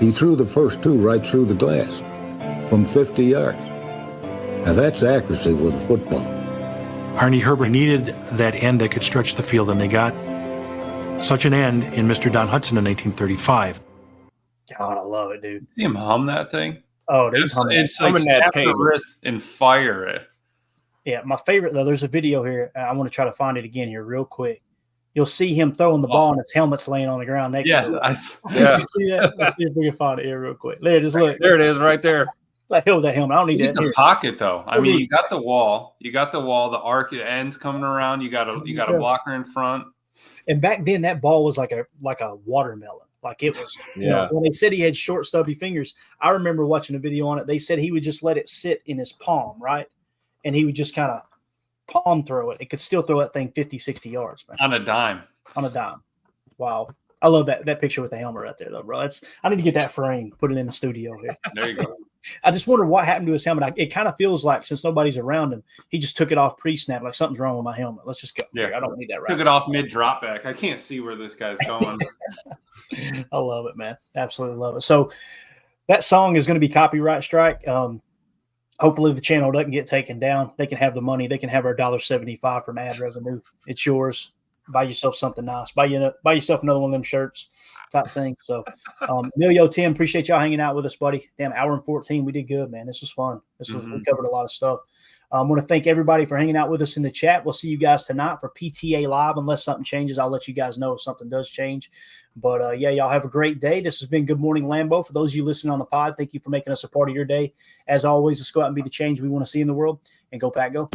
He threw the first two right through the glass from 50 yards. Now that's accuracy with a football. Arnie Herber needed that end that could stretch the field, and they got such an end in Mr. Don Hudson in 1935. God, I love it, dude. See him hum that thing? Oh, dude, it's like snap the wrist and fire it. Yeah, my favorite, though, there's a video here. I want to try to find it again here real quick. You'll see him throwing the ball and his helmet's laying on the ground next to it. Yeah. See that? Let's see if we can find it here real quick. There, just look. There it is right there. Like, hell with that helmet. I don't need You that. need the Here. pocket, though. I mean, you got the wall. The arc ends coming around. You got a blocker in front. And back then, that ball was like a watermelon. Like it was. You know, when they said he had short, stubby fingers, I remember watching a video on it. They said he would just let it sit in his palm, right? And he would just kind of palm throw it. It could still throw that thing 50, 60 yards, man. On a dime. Wow. I love that picture with the helmet right there, though, bro. I need to get that frame, put it in the studio here. There you go. I just wonder what happened to his helmet. It kind of feels like since nobody's around him, he just took it off pre-snap. Like something's wrong with my helmet. Let's just go. Yeah, I don't need that right Took it off mid-drop back. I can't see where this guy's going. I love it, man. Absolutely love it. So that song is going to be copyright strike. Hopefully the channel doesn't get taken down. They can have the money. They can have our $1.75 from ad revenue. It's yours. Buy yourself something nice. Buy yourself another one of them shirts type thing. So, Emilio, Tim, appreciate y'all hanging out with us, buddy. Damn, hour and 14. We did good, man. This was fun. We covered a lot of stuff. I want to thank everybody for hanging out with us in the chat. We'll see you guys tonight for PTA Live. Unless something changes, I'll let you guys know if something does change. But, yeah, y'all have a great day. This has been Good Morning Lambeau. For those of you listening on the pod, thank you for making us a part of your day. As always, let's go out and be the change we want to see in the world. And go Pack, go.